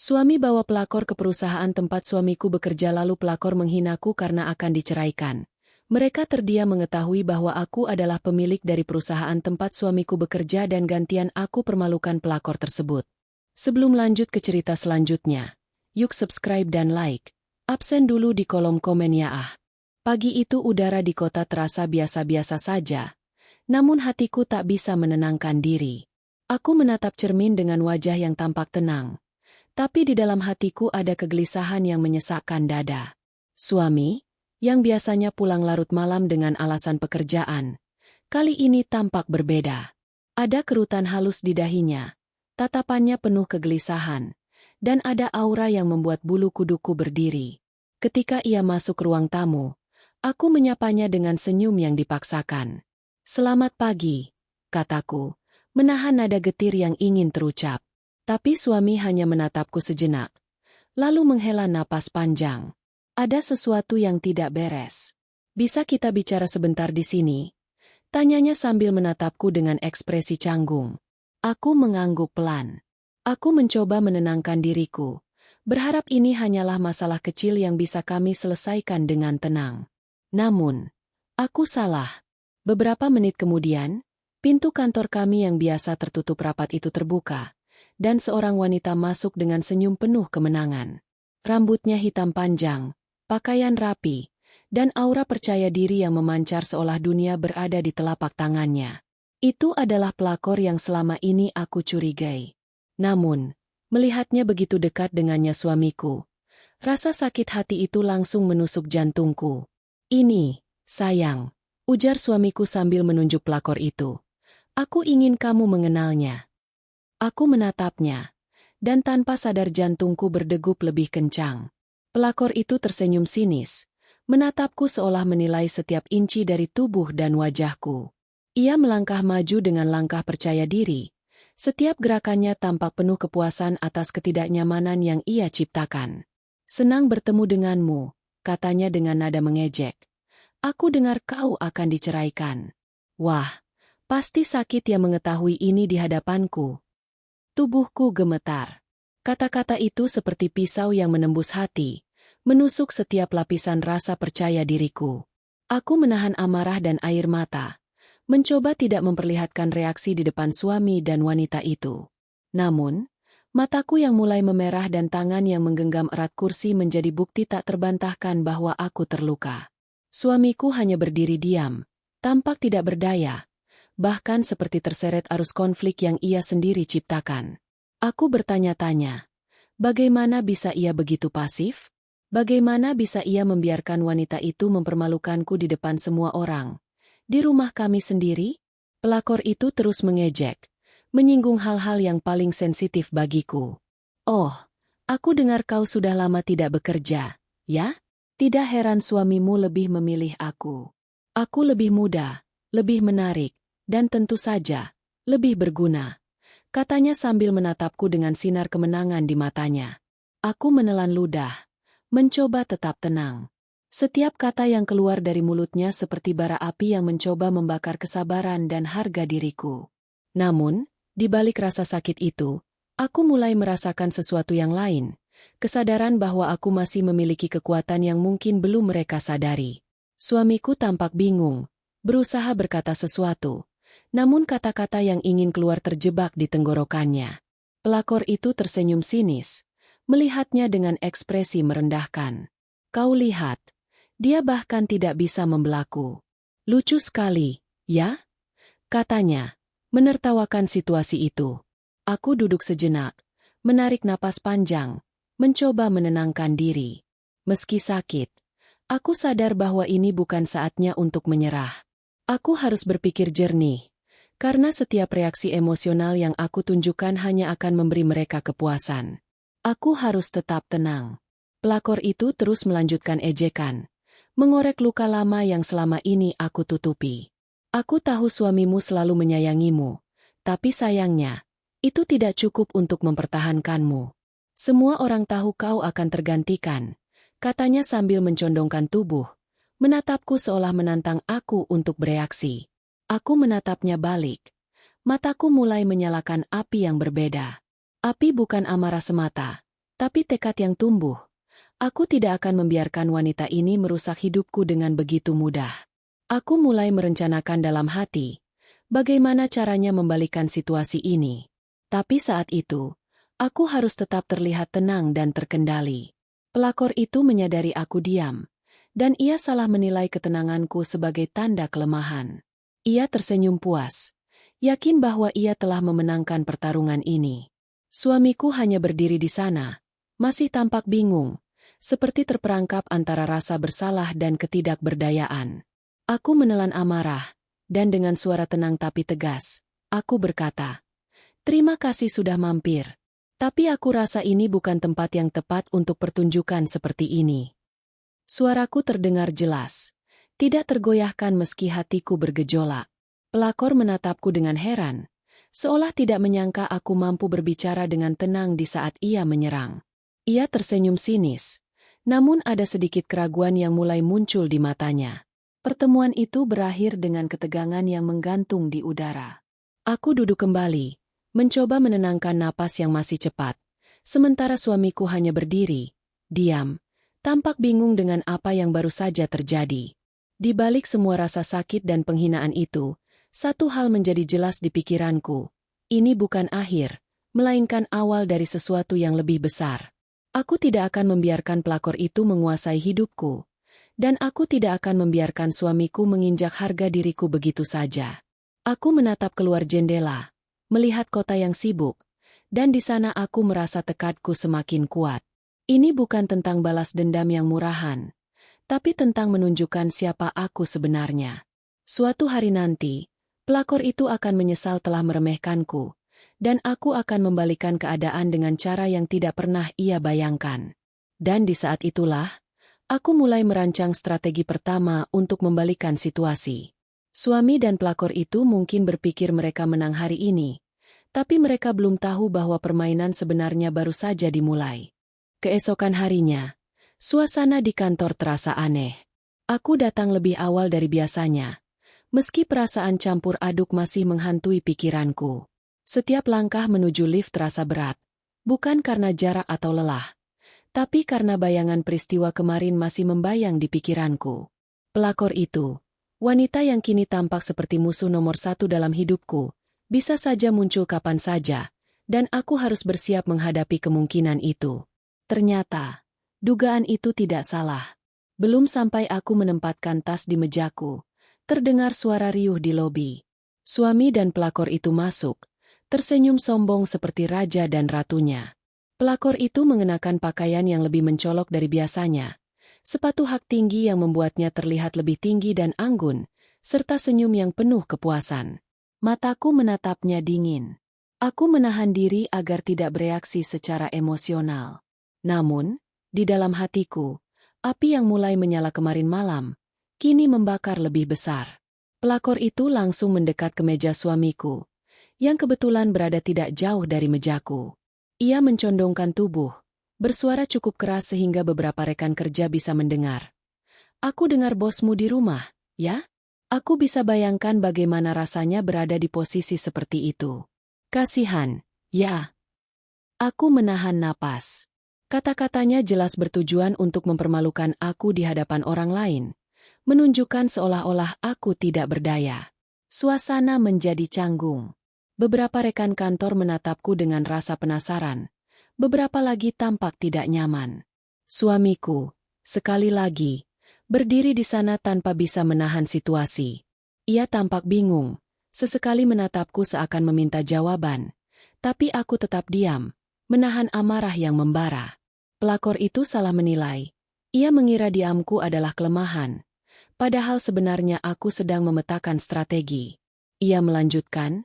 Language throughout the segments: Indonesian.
Suami bawa pelakor ke perusahaan tempat suamiku bekerja lalu pelakor menghinaku karena akan diceraikan. Mereka terdiam mengetahui bahwa aku adalah pemilik dari perusahaan tempat suamiku bekerja dan gantian aku permalukan pelakor tersebut. Sebelum lanjut ke cerita selanjutnya, yuk subscribe dan like. Absen dulu di kolom komen ya ah. Pagi itu udara di kota terasa biasa-biasa saja. Namun hatiku tak bisa menenangkan diri. Aku menatap cermin dengan wajah yang tampak tenang. Tapi di dalam hatiku ada kegelisahan yang menyesakkan dada. Suami, yang biasanya pulang larut malam dengan alasan pekerjaan, kali ini tampak berbeda. Ada kerutan halus di dahinya, tatapannya penuh kegelisahan, dan ada aura yang membuat bulu kuduku berdiri. Ketika ia masuk ruang tamu, aku menyapanya dengan senyum yang dipaksakan. "Selamat pagi," kataku, menahan nada getir yang ingin terucap. Tapi suami hanya menatapku sejenak, lalu menghela napas panjang. "Ada sesuatu yang tidak beres. Bisa kita bicara sebentar di sini?" Tanyanya sambil menatapku dengan ekspresi canggung. Aku mengangguk pelan. Aku mencoba menenangkan diriku, berharap ini hanyalah masalah kecil yang bisa kami selesaikan dengan tenang. Namun, aku salah. Beberapa menit kemudian, pintu kantor kami yang biasa tertutup rapat itu terbuka. Dan seorang wanita masuk dengan senyum penuh kemenangan. Rambutnya hitam panjang, pakaian rapi, dan aura percaya diri yang memancar seolah dunia berada di telapak tangannya. Itu adalah pelakor yang selama ini aku curigai. Namun, melihatnya begitu dekat dengannya suamiku, rasa sakit hati itu langsung menusuk jantungku. "Ini, sayang," ujar suamiku sambil menunjuk pelakor itu. "Aku ingin kamu mengenalnya." Aku menatapnya, dan tanpa sadar jantungku berdegup lebih kencang. Pelakor itu tersenyum sinis, menatapku seolah menilai setiap inci dari tubuh dan wajahku. Ia melangkah maju dengan langkah percaya diri. Setiap gerakannya tampak penuh kepuasan atas ketidaknyamanan yang ia ciptakan. "Senang bertemu denganmu," katanya dengan nada mengejek. "Aku dengar kau akan diceraikan." Wah, pasti sakit ya mengetahui ini di hadapanku. Tubuhku gemetar. Kata-kata itu seperti pisau yang menembus hati, menusuk setiap lapisan rasa percaya diriku. Aku menahan amarah dan air mata, mencoba tidak memperlihatkan reaksi di depan suami dan wanita itu. Namun, mataku yang mulai memerah dan tangan yang menggenggam erat kursi menjadi bukti tak terbantahkan bahwa aku terluka. Suamiku hanya berdiri diam, tampak tidak berdaya. Bahkan seperti terseret arus konflik yang ia sendiri ciptakan. Aku bertanya-tanya, bagaimana bisa ia begitu pasif? Bagaimana bisa ia membiarkan wanita itu mempermalukanku di depan semua orang? Di rumah kami sendiri? Pelakor itu terus mengejek, menyinggung hal-hal yang paling sensitif bagiku. "Oh, aku dengar kau sudah lama tidak bekerja, ya? Tidak heran suamimu lebih memilih aku. Aku lebih muda, lebih menarik, dan tentu saja, lebih berguna," katanya sambil menatapku dengan sinar kemenangan di matanya. Aku menelan ludah, mencoba tetap tenang. Setiap kata yang keluar dari mulutnya seperti bara api yang mencoba membakar kesabaran dan harga diriku. Namun, di balik rasa sakit itu, aku mulai merasakan sesuatu yang lain, kesadaran bahwa aku masih memiliki kekuatan yang mungkin belum mereka sadari. Suamiku tampak bingung, berusaha berkata sesuatu. Namun kata-kata yang ingin keluar terjebak di tenggorokannya. Pelakor itu tersenyum sinis, melihatnya dengan ekspresi merendahkan. "Kau lihat, dia bahkan tidak bisa membelaku. Lucu sekali, ya?" katanya, menertawakan situasi itu. Aku duduk sejenak, menarik napas panjang, mencoba menenangkan diri. Meski sakit, aku sadar bahwa ini bukan saatnya untuk menyerah. Aku harus berpikir jernih. Karena setiap reaksi emosional yang aku tunjukkan hanya akan memberi mereka kepuasan. Aku harus tetap tenang. Pelakor itu terus melanjutkan ejekan, mengorek luka lama yang selama ini aku tutupi. "Aku tahu suamimu selalu menyayangimu, tapi sayangnya, itu tidak cukup untuk mempertahankanmu. Semua orang tahu kau akan tergantikan," katanya sambil mencondongkan tubuh, menatapku seolah menantang aku untuk bereaksi. Aku menatapnya balik. Mataku mulai menyalakan api yang berbeda. Api bukan amarah semata, Tapi tekad yang tumbuh. Aku tidak akan membiarkan wanita ini merusak hidupku dengan begitu mudah. Aku mulai merencanakan dalam hati, bagaimana caranya membalikan situasi ini. Tapi saat itu, aku harus tetap terlihat tenang dan terkendali. Pelakor itu menyadari aku diam, dan ia salah menilai ketenanganku sebagai tanda kelemahan. Ia tersenyum puas, yakin bahwa ia telah memenangkan pertarungan ini. Suamiku hanya berdiri di sana, masih tampak bingung, seperti terperangkap antara rasa bersalah dan ketidakberdayaan. Aku menelan amarah, dan dengan suara tenang tapi tegas, aku berkata, "Terima kasih sudah mampir. Tapi aku rasa ini bukan tempat yang tepat untuk pertunjukan seperti ini." Suaraku terdengar jelas, tidak tergoyahkan meski hatiku bergejolak. Pelakor menatapku dengan heran, seolah tidak menyangka aku mampu berbicara dengan tenang di saat ia menyerang. Ia tersenyum sinis, namun ada sedikit keraguan yang mulai muncul di matanya. Pertemuan itu berakhir dengan ketegangan yang menggantung di udara. Aku duduk kembali, mencoba menenangkan napas yang masih cepat, sementara suamiku hanya berdiri, diam, tampak bingung dengan apa yang baru saja terjadi. Di balik semua rasa sakit dan penghinaan itu, satu hal menjadi jelas di pikiranku. Ini bukan akhir, melainkan awal dari sesuatu yang lebih besar. Aku tidak akan membiarkan pelakor itu menguasai hidupku, dan aku tidak akan membiarkan suamiku menginjak harga diriku begitu saja. Aku menatap keluar jendela, melihat kota yang sibuk, dan di sana aku merasa tekadku semakin kuat. Ini bukan tentang balas dendam yang murahan, tapi tentang menunjukkan siapa aku sebenarnya. Suatu hari nanti, pelakor itu akan menyesal telah meremehkanku, dan aku akan membalikan keadaan dengan cara yang tidak pernah ia bayangkan. Dan di saat itulah, aku mulai merancang strategi pertama untuk membalikan situasi. Suami dan pelakor itu mungkin berpikir mereka menang hari ini, tapi mereka belum tahu bahwa permainan sebenarnya baru saja dimulai. Keesokan harinya, suasana di kantor terasa aneh. Aku datang lebih awal dari biasanya, meski perasaan campur aduk masih menghantui pikiranku. Setiap langkah menuju lift terasa berat, bukan karena jarak atau lelah, tapi karena bayangan peristiwa kemarin masih membayang di pikiranku. Pelakor itu, wanita yang kini tampak seperti musuh nomor satu dalam hidupku, bisa saja muncul kapan saja, dan aku harus bersiap menghadapi kemungkinan itu. Ternyata, dugaan itu tidak salah. Belum sampai aku menempatkan tas di mejaku, terdengar suara riuh di lobi. Suami dan pelakor itu masuk, tersenyum sombong seperti raja dan ratunya. Pelakor itu mengenakan pakaian yang lebih mencolok dari biasanya, sepatu hak tinggi yang membuatnya terlihat lebih tinggi dan anggun, serta senyum yang penuh kepuasan. Mataku menatapnya dingin. Aku menahan diri agar tidak bereaksi secara emosional. Namun, di dalam hatiku, api yang mulai menyala kemarin malam, kini membakar lebih besar. Pelakor itu langsung mendekat ke meja suamiku, yang kebetulan berada tidak jauh dari mejaku. Ia mencondongkan tubuh, bersuara cukup keras sehingga beberapa rekan kerja bisa mendengar. "Aku dengar bosmu di rumah, ya?" Aku bisa bayangkan bagaimana rasanya berada di posisi seperti itu. Kasihan, ya. Aku menahan napas. Kata-katanya jelas bertujuan untuk mempermalukan aku di hadapan orang lain, menunjukkan seolah-olah aku tidak berdaya. Suasana menjadi canggung. Beberapa rekan kantor menatapku dengan rasa penasaran. Beberapa lagi tampak tidak nyaman. Suamiku, sekali lagi, berdiri di sana tanpa bisa menahan situasi. Ia tampak bingung, sesekali menatapku seakan meminta jawaban. Tapi aku tetap diam, menahan amarah yang membara. Pelakor itu salah menilai. Ia mengira diamku adalah kelemahan. Padahal sebenarnya aku sedang memetakan strategi. Ia melanjutkan,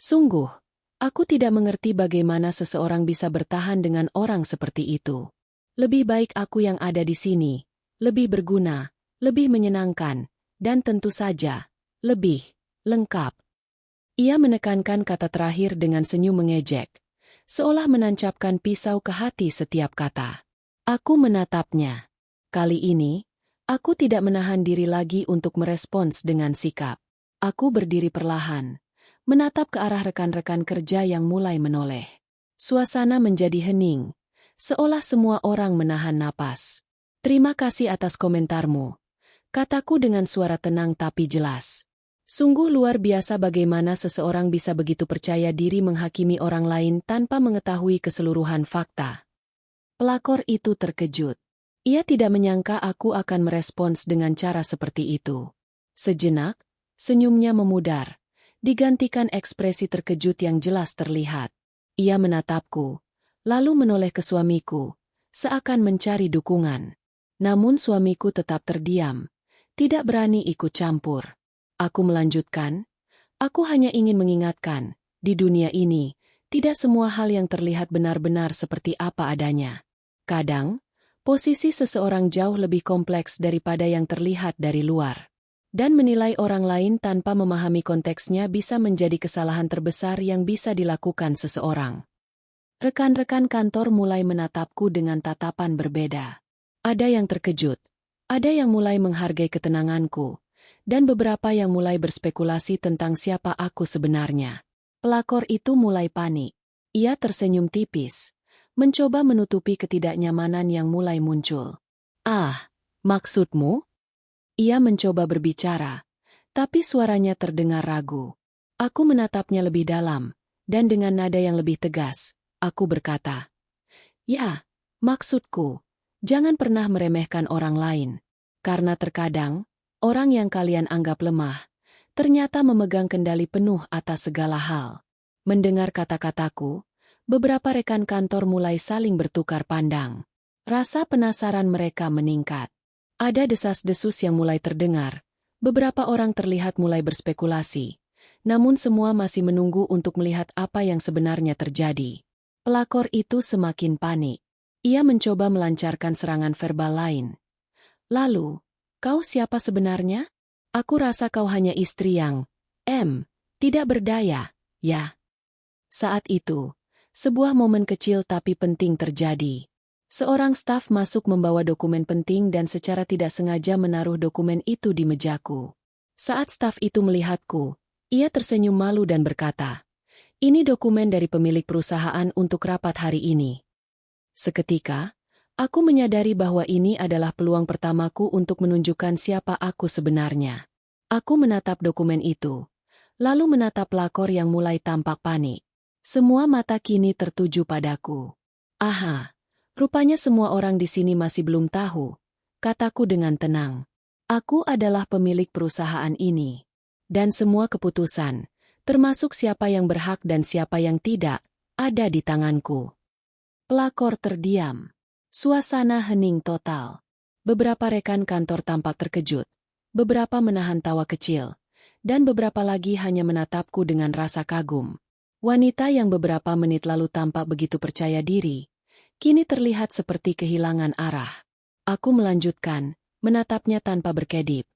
"Sungguh, aku tidak mengerti bagaimana seseorang bisa bertahan dengan orang seperti itu. Lebih baik aku yang ada di sini, lebih berguna, lebih menyenangkan, dan tentu saja, lebih lengkap." Ia menekankan kata terakhir dengan senyum mengejek, seolah menancapkan pisau ke hati setiap kata. Aku menatapnya. Kali ini, aku tidak menahan diri lagi untuk merespons dengan sikap. Aku berdiri perlahan, menatap ke arah rekan-rekan kerja yang mulai menoleh. Suasana menjadi hening, Seolah semua orang menahan napas. Terima kasih atas komentarmu, kataku dengan suara tenang tapi jelas. Sungguh luar biasa bagaimana seseorang bisa begitu percaya diri menghakimi orang lain tanpa mengetahui keseluruhan fakta. Pelakor itu terkejut. Ia tidak menyangka aku akan merespons dengan cara seperti itu. Sejenak, senyumnya memudar, digantikan ekspresi terkejut yang jelas terlihat. Ia menatapku, lalu menoleh ke suamiku, seakan mencari dukungan. Namun suamiku tetap terdiam, tidak berani ikut campur. Aku melanjutkan, aku hanya ingin mengingatkan, di dunia ini, tidak semua hal yang terlihat benar-benar seperti apa adanya. Kadang, posisi seseorang jauh lebih kompleks daripada yang terlihat dari luar. Dan menilai orang lain tanpa memahami konteksnya bisa menjadi kesalahan terbesar yang bisa dilakukan seseorang. Rekan-rekan kantor mulai menatapku dengan tatapan berbeda. Ada yang terkejut, ada yang mulai menghargai ketenanganku, dan beberapa yang mulai berspekulasi tentang siapa aku sebenarnya. Pelakor itu mulai panik. Ia tersenyum tipis, mencoba menutupi ketidaknyamanan yang mulai muncul. Ah, maksudmu? Ia mencoba berbicara, tapi suaranya terdengar ragu. Aku menatapnya lebih dalam, dan dengan nada yang lebih tegas, aku berkata, "Ya, maksudku, jangan pernah meremehkan orang lain, karena terkadang, orang yang kalian anggap lemah, ternyata memegang kendali penuh atas segala hal." Mendengar kata-kataku, beberapa rekan kantor mulai saling bertukar pandang. Rasa penasaran mereka meningkat. Ada desas-desus yang mulai terdengar, beberapa orang terlihat mulai berspekulasi, namun semua masih menunggu untuk melihat apa yang sebenarnya terjadi. Pelakor itu semakin panik. Ia mencoba melancarkan serangan verbal lain. "Lalu, kau siapa sebenarnya? Aku rasa kau hanya istri yang, tidak berdaya, ya?" Saat itu, sebuah momen kecil tapi penting terjadi. Seorang staf masuk membawa dokumen penting dan secara tidak sengaja menaruh dokumen itu di mejaku. Saat staf itu melihatku, ia tersenyum malu dan berkata, "Ini dokumen dari pemilik perusahaan untuk rapat hari ini." Seketika, aku menyadari bahwa ini adalah peluang pertamaku untuk menunjukkan siapa aku sebenarnya. Aku menatap dokumen itu, lalu menatap pelakor yang mulai tampak panik. Semua mata kini tertuju padaku. "Aha, rupanya semua orang di sini masih belum tahu," kataku dengan tenang. "Aku adalah pemilik perusahaan ini. Dan semua keputusan, termasuk siapa yang berhak dan siapa yang tidak, ada di tanganku." Pelakor terdiam. Suasana hening total. Beberapa rekan kantor tampak terkejut, beberapa menahan tawa kecil, dan beberapa lagi hanya menatapku dengan rasa kagum. Wanita yang beberapa menit lalu tampak begitu percaya diri, kini terlihat seperti kehilangan arah. Aku melanjutkan, menatapnya tanpa berkedip.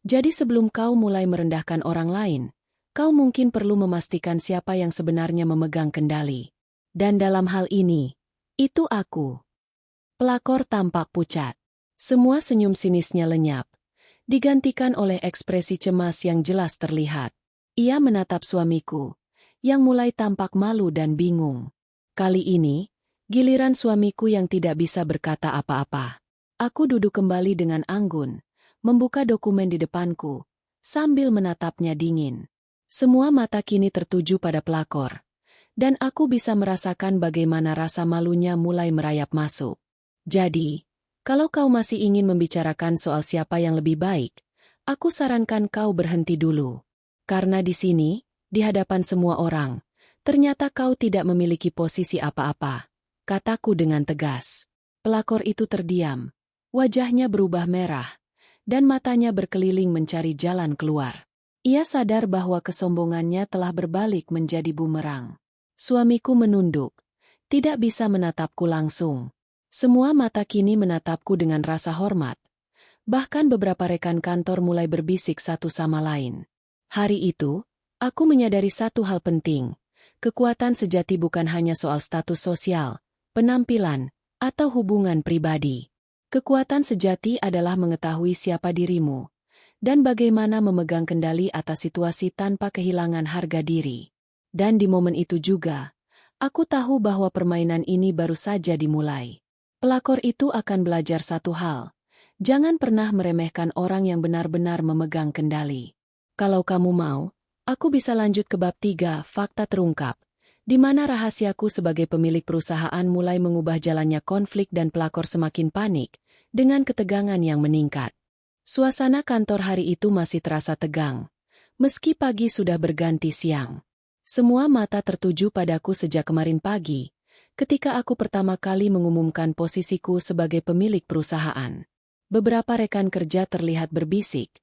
"Jadi sebelum kau mulai merendahkan orang lain, kau mungkin perlu memastikan siapa yang sebenarnya memegang kendali. Dan dalam hal ini, itu aku." Pelakor tampak pucat. Semua senyum sinisnya lenyap, digantikan oleh ekspresi cemas yang jelas terlihat. Ia menatap suamiku, yang mulai tampak malu dan bingung. Kali ini, giliran suamiku yang tidak bisa berkata apa-apa. Aku duduk kembali dengan anggun, membuka dokumen di depanku, sambil menatapnya dingin. Semua mata kini tertuju pada pelakor, dan aku bisa merasakan bagaimana rasa malunya mulai merayap masuk. "Jadi, kalau kau masih ingin membicarakan soal siapa yang lebih baik, aku sarankan kau berhenti dulu. Karena di sini, di hadapan semua orang, ternyata kau tidak memiliki posisi apa-apa," kataku dengan tegas. Pelakor itu terdiam, wajahnya berubah merah, dan matanya berkeliling mencari jalan keluar. Ia sadar bahwa kesombongannya telah berbalik menjadi bumerang. Suamiku menunduk, tidak bisa menatapku langsung. Semua mata kini menatapku dengan rasa hormat. Bahkan beberapa rekan kantor mulai berbisik satu sama lain. Hari itu, aku menyadari satu hal penting. Kekuatan sejati bukan hanya soal status sosial, penampilan, atau hubungan pribadi. Kekuatan sejati adalah mengetahui siapa dirimu, dan bagaimana memegang kendali atas situasi tanpa kehilangan harga diri. Dan di momen itu juga, Aku tahu bahwa permainan ini baru saja dimulai. Pelakor itu akan belajar satu hal. Jangan pernah meremehkan orang yang benar-benar memegang kendali. Kalau kamu mau, aku bisa lanjut ke bab 3, fakta terungkap, di mana rahasiaku sebagai pemilik perusahaan mulai mengubah jalannya konflik dan pelakor semakin panik, dengan ketegangan yang meningkat. Suasana kantor hari itu masih terasa tegang, meski pagi sudah berganti siang. Semua mata tertuju padaku sejak kemarin pagi, ketika aku pertama kali mengumumkan posisiku sebagai pemilik perusahaan. Beberapa rekan kerja terlihat berbisik,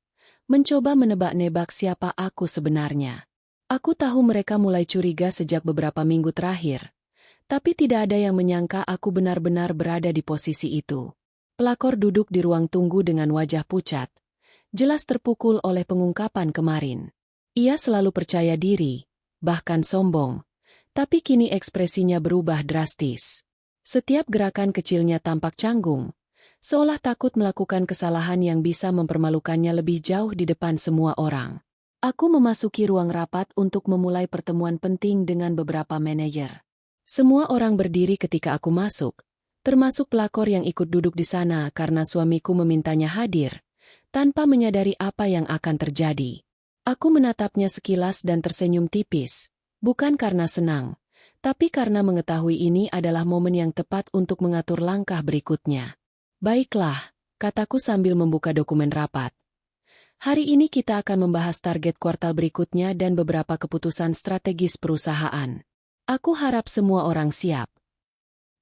mencoba menebak-nebak siapa aku sebenarnya. Aku tahu mereka mulai curiga sejak beberapa minggu terakhir, tapi tidak ada yang menyangka aku benar-benar berada di posisi itu. Pelakor duduk di ruang tunggu dengan wajah pucat, jelas terpukul oleh pengungkapan kemarin. Ia selalu percaya diri, bahkan sombong, tapi kini ekspresinya berubah drastis. Setiap gerakan kecilnya tampak canggung, seolah takut melakukan kesalahan yang bisa mempermalukannya lebih jauh di depan semua orang. Aku memasuki ruang rapat untuk memulai pertemuan penting dengan beberapa manajer. Semua orang berdiri ketika aku masuk, termasuk pelakor yang ikut duduk di sana karena suamiku memintanya hadir, tanpa menyadari apa yang akan terjadi. Aku menatapnya sekilas dan tersenyum tipis, bukan karena senang, tapi karena mengetahui ini adalah momen yang tepat untuk mengatur langkah berikutnya. Baiklah, kataku sambil membuka dokumen rapat. Hari ini kita akan membahas target kuartal berikutnya dan beberapa keputusan strategis perusahaan. Aku harap semua orang siap.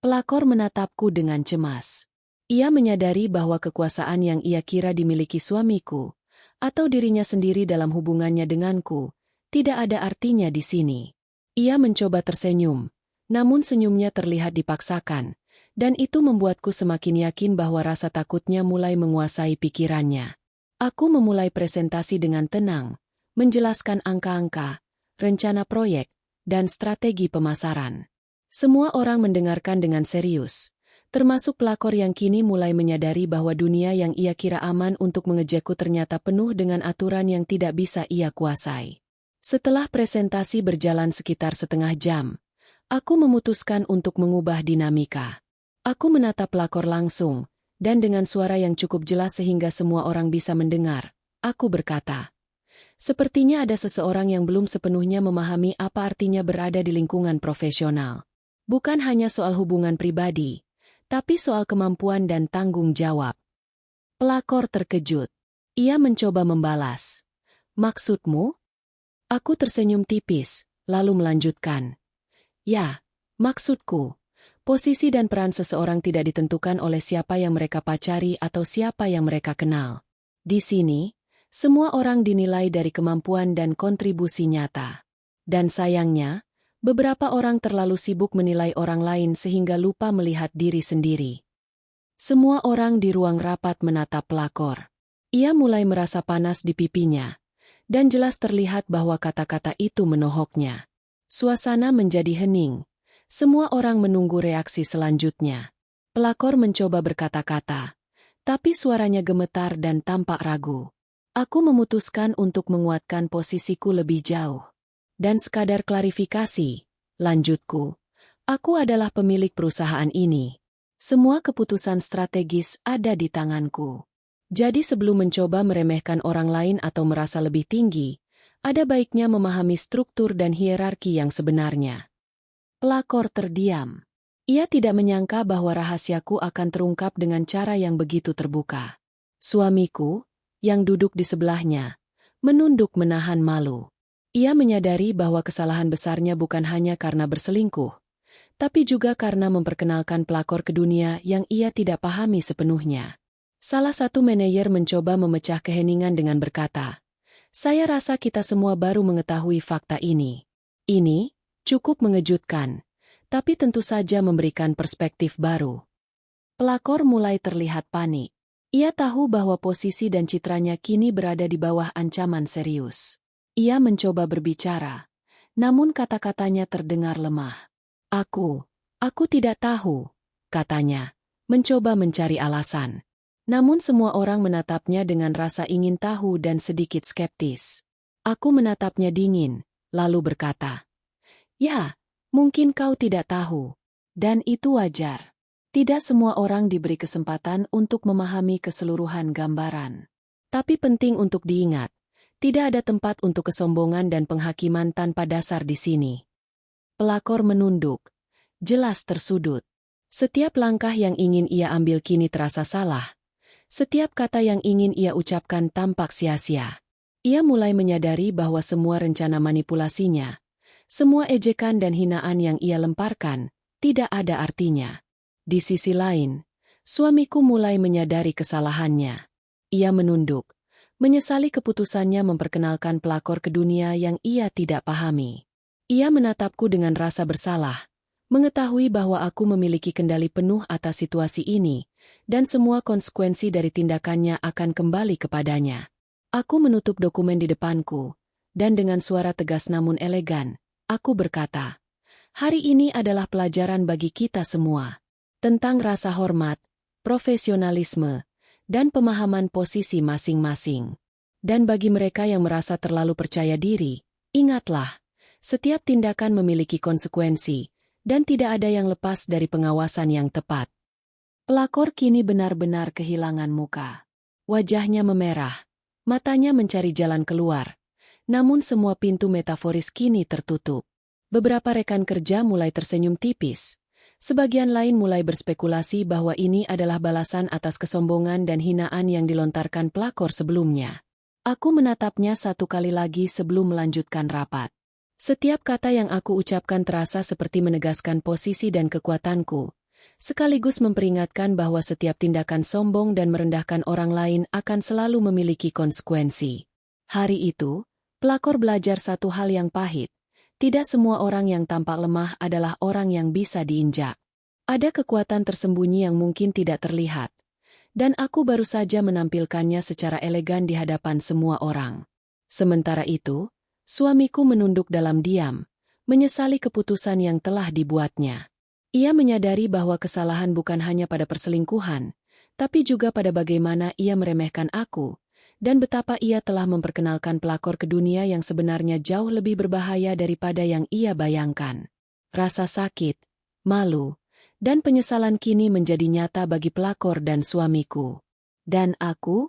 Pelakor menatapku dengan cemas. Ia menyadari bahwa kekuasaan yang ia kira dimiliki suamiku, atau dirinya sendiri dalam hubungannya denganku, tidak ada artinya di sini. Ia mencoba tersenyum, namun senyumnya terlihat dipaksakan, dan itu membuatku semakin yakin bahwa rasa takutnya mulai menguasai pikirannya. Aku memulai presentasi dengan tenang, menjelaskan angka-angka, rencana proyek, dan strategi pemasaran. Semua orang mendengarkan dengan serius, termasuk pelakor yang kini mulai menyadari bahwa dunia yang ia kira aman untuk mengejakku ternyata penuh dengan aturan yang tidak bisa ia kuasai. Setelah presentasi berjalan sekitar setengah jam, aku memutuskan untuk mengubah dinamika. Aku menatap pelakor langsung, dan dengan suara yang cukup jelas sehingga semua orang bisa mendengar, aku berkata, "Sepertinya ada seseorang yang belum sepenuhnya memahami apa artinya berada di lingkungan profesional. Bukan hanya soal hubungan pribadi, tapi soal kemampuan dan tanggung jawab." Pelakor terkejut. Ia mencoba membalas. "Maksudmu?" Aku tersenyum tipis, lalu melanjutkan. "Ya, maksudku, posisi dan peran seseorang tidak ditentukan oleh siapa yang mereka pacari atau siapa yang mereka kenal. Di sini, semua orang dinilai dari kemampuan dan kontribusi nyata. Dan sayangnya, beberapa orang terlalu sibuk menilai orang lain sehingga lupa melihat diri sendiri." Semua orang di ruang rapat menatap pelakor. Ia mulai merasa panas di pipinya, dan jelas terlihat bahwa kata-kata itu menohoknya. Suasana menjadi hening. Semua orang menunggu reaksi selanjutnya. Pelakor mencoba berkata-kata, tapi suaranya gemetar dan tampak ragu. Aku memutuskan untuk menguatkan posisiku lebih jauh. "Dan sekadar klarifikasi," lanjutku, "aku adalah pemilik perusahaan ini. Semua keputusan strategis ada di tanganku. Jadi sebelum mencoba meremehkan orang lain atau merasa lebih tinggi, ada baiknya memahami struktur dan hierarki yang sebenarnya." Pelakor terdiam. Ia tidak menyangka bahwa rahasiaku akan terungkap dengan cara yang begitu terbuka. Suamiku, yang duduk di sebelahnya, menunduk menahan malu. Ia menyadari bahwa kesalahan besarnya bukan hanya karena berselingkuh, tapi juga karena memperkenalkan pelakor ke dunia yang ia tidak pahami sepenuhnya. Salah satu manajer mencoba memecah keheningan dengan berkata, "Saya rasa kita semua baru mengetahui fakta ini. Ini cukup mengejutkan, tapi tentu saja memberikan perspektif baru." Pelakor mulai terlihat panik. Ia tahu bahwa posisi dan citranya kini berada di bawah ancaman serius. Ia mencoba berbicara, namun kata-katanya terdengar lemah. Aku tidak tahu," katanya, mencoba mencari alasan. Namun semua orang menatapnya dengan rasa ingin tahu dan sedikit skeptis. Aku menatapnya dingin, lalu berkata, "Ya, Mungkin kau tidak tahu. Dan itu wajar. Tidak semua orang diberi kesempatan untuk memahami keseluruhan gambaran. Tapi penting untuk diingat, tidak ada tempat untuk kesombongan dan penghakiman tanpa dasar di sini. Pelakor menunduk, jelas tersudut. Setiap langkah yang ingin ia ambil kini terasa salah. Setiap kata yang ingin ia ucapkan tampak sia-sia. Ia mulai menyadari bahwa semua rencana manipulasinya, semua ejekan dan hinaan yang ia lemparkan, tidak ada artinya. Di sisi lain, suamiku mulai menyadari kesalahannya. Ia menunduk, menyesali keputusannya memperkenalkan pelakor ke dunia yang ia tidak pahami. Ia menatapku dengan rasa bersalah, mengetahui bahwa aku memiliki kendali penuh atas situasi ini, dan semua konsekuensi dari tindakannya akan kembali kepadanya. Aku menutup dokumen di depanku, dan dengan suara tegas namun elegan, aku berkata, "Hari ini adalah pelajaran bagi kita semua, tentang rasa hormat, profesionalisme, dan pemahaman posisi masing-masing. Dan bagi mereka yang merasa terlalu percaya diri, ingatlah, setiap tindakan memiliki konsekuensi, dan tidak ada yang lepas dari pengawasan yang tepat." Pelakor kini benar-benar kehilangan muka. Wajahnya memerah, matanya mencari jalan keluar. Namun semua pintu metaforis kini tertutup. Beberapa rekan kerja mulai tersenyum tipis. Sebagian lain mulai berspekulasi bahwa ini adalah balasan atas kesombongan dan hinaan yang dilontarkan pelakor sebelumnya. Aku menatapnya satu kali lagi sebelum melanjutkan rapat. Setiap kata yang aku ucapkan terasa seperti menegaskan posisi dan kekuatanku, sekaligus memperingatkan bahwa setiap tindakan sombong dan merendahkan orang lain akan selalu memiliki konsekuensi. Hari itu, pelakor belajar satu hal yang pahit. Tidak semua orang yang tampak lemah adalah orang yang bisa diinjak. Ada kekuatan tersembunyi yang mungkin tidak terlihat. Dan aku baru saja menampilkannya secara elegan di hadapan semua orang. Sementara itu, suamiku menunduk dalam diam, menyesali keputusan yang telah dibuatnya. Ia menyadari bahwa kesalahan bukan hanya pada perselingkuhan, tapi juga pada bagaimana ia meremehkan aku, dan betapa ia telah memperkenalkan pelakor ke dunia yang sebenarnya jauh lebih berbahaya daripada yang ia bayangkan. Rasa sakit, malu, dan penyesalan kini menjadi nyata bagi pelakor dan suamiku. Dan aku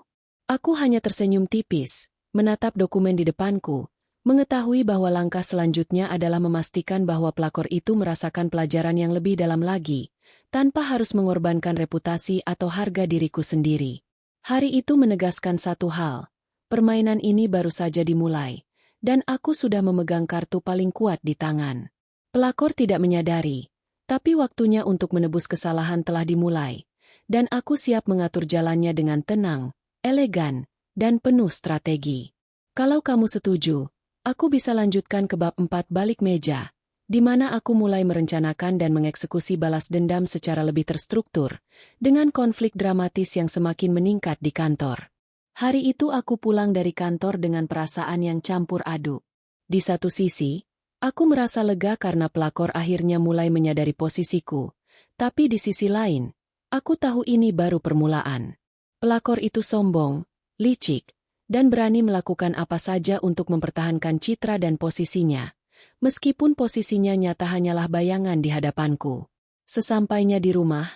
hanya tersenyum tipis, menatap dokumen di depanku, mengetahui bahwa langkah selanjutnya adalah memastikan bahwa pelakor itu merasakan pelajaran yang lebih dalam lagi, tanpa harus mengorbankan reputasi atau harga diriku sendiri. Hari itu menegaskan satu hal, permainan ini baru saja dimulai, dan aku sudah memegang kartu paling kuat di tangan. Pelakor tidak menyadari, tapi waktunya untuk menebus kesalahan telah dimulai, dan aku siap mengatur jalannya dengan tenang, elegan, dan penuh strategi. Kalau kamu setuju, aku bisa lanjutkan ke bab 4 balik meja, di mana aku mulai merencanakan dan mengeksekusi balas dendam secara lebih terstruktur, dengan konflik dramatis yang semakin meningkat di kantor. Hari itu aku pulang dari kantor dengan perasaan yang campur aduk. Di satu sisi, aku merasa lega karena pelakor akhirnya mulai menyadari posisiku, tapi di sisi lain, aku tahu ini baru permulaan. Pelakor itu sombong, licik, dan berani melakukan apa saja untuk mempertahankan citra dan posisinya, meskipun posisinya nyata hanyalah bayangan di hadapanku. Sesampainya di rumah,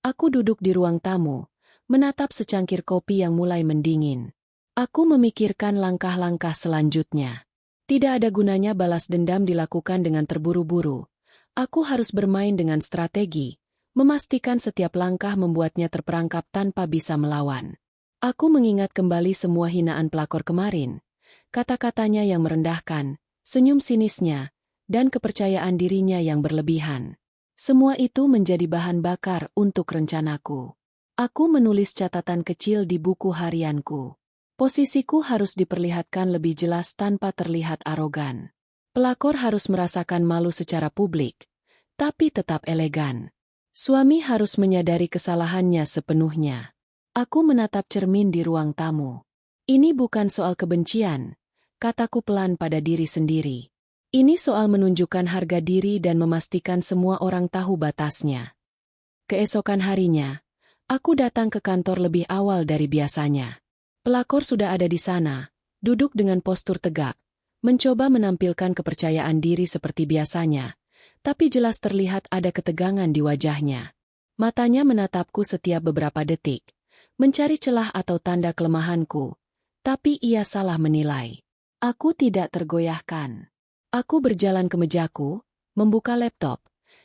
aku duduk di ruang tamu, menatap secangkir kopi yang mulai mendingin. Aku memikirkan langkah-langkah selanjutnya. Tidak ada gunanya balas dendam dilakukan dengan terburu-buru. Aku harus bermain dengan strategi, memastikan setiap langkah membuatnya terperangkap tanpa bisa melawan. Aku mengingat kembali semua hinaan pelakor kemarin, kata-katanya yang merendahkan, senyum sinisnya, dan kepercayaan dirinya yang berlebihan. Semua itu menjadi bahan bakar untuk rencanaku. Aku menulis catatan kecil di buku harianku. Posisiku harus diperlihatkan lebih jelas tanpa terlihat arogan. Pelakor harus merasakan malu secara publik, tapi tetap elegan. Suami harus menyadari kesalahannya sepenuhnya. Aku menatap cermin di ruang tamu. Ini bukan soal kebencian, kataku pelan pada diri sendiri. Ini soal menunjukkan harga diri dan memastikan semua orang tahu batasnya. Keesokan harinya, aku datang ke kantor lebih awal dari biasanya. Pelakor sudah ada di sana, duduk dengan postur tegak, mencoba menampilkan kepercayaan diri seperti biasanya, tapi jelas terlihat ada ketegangan di wajahnya. Matanya menatapku setiap beberapa detik, mencari celah atau tanda kelemahanku, tapi ia salah menilai. Aku tidak tergoyahkan. Aku berjalan ke mejaku, membuka laptop,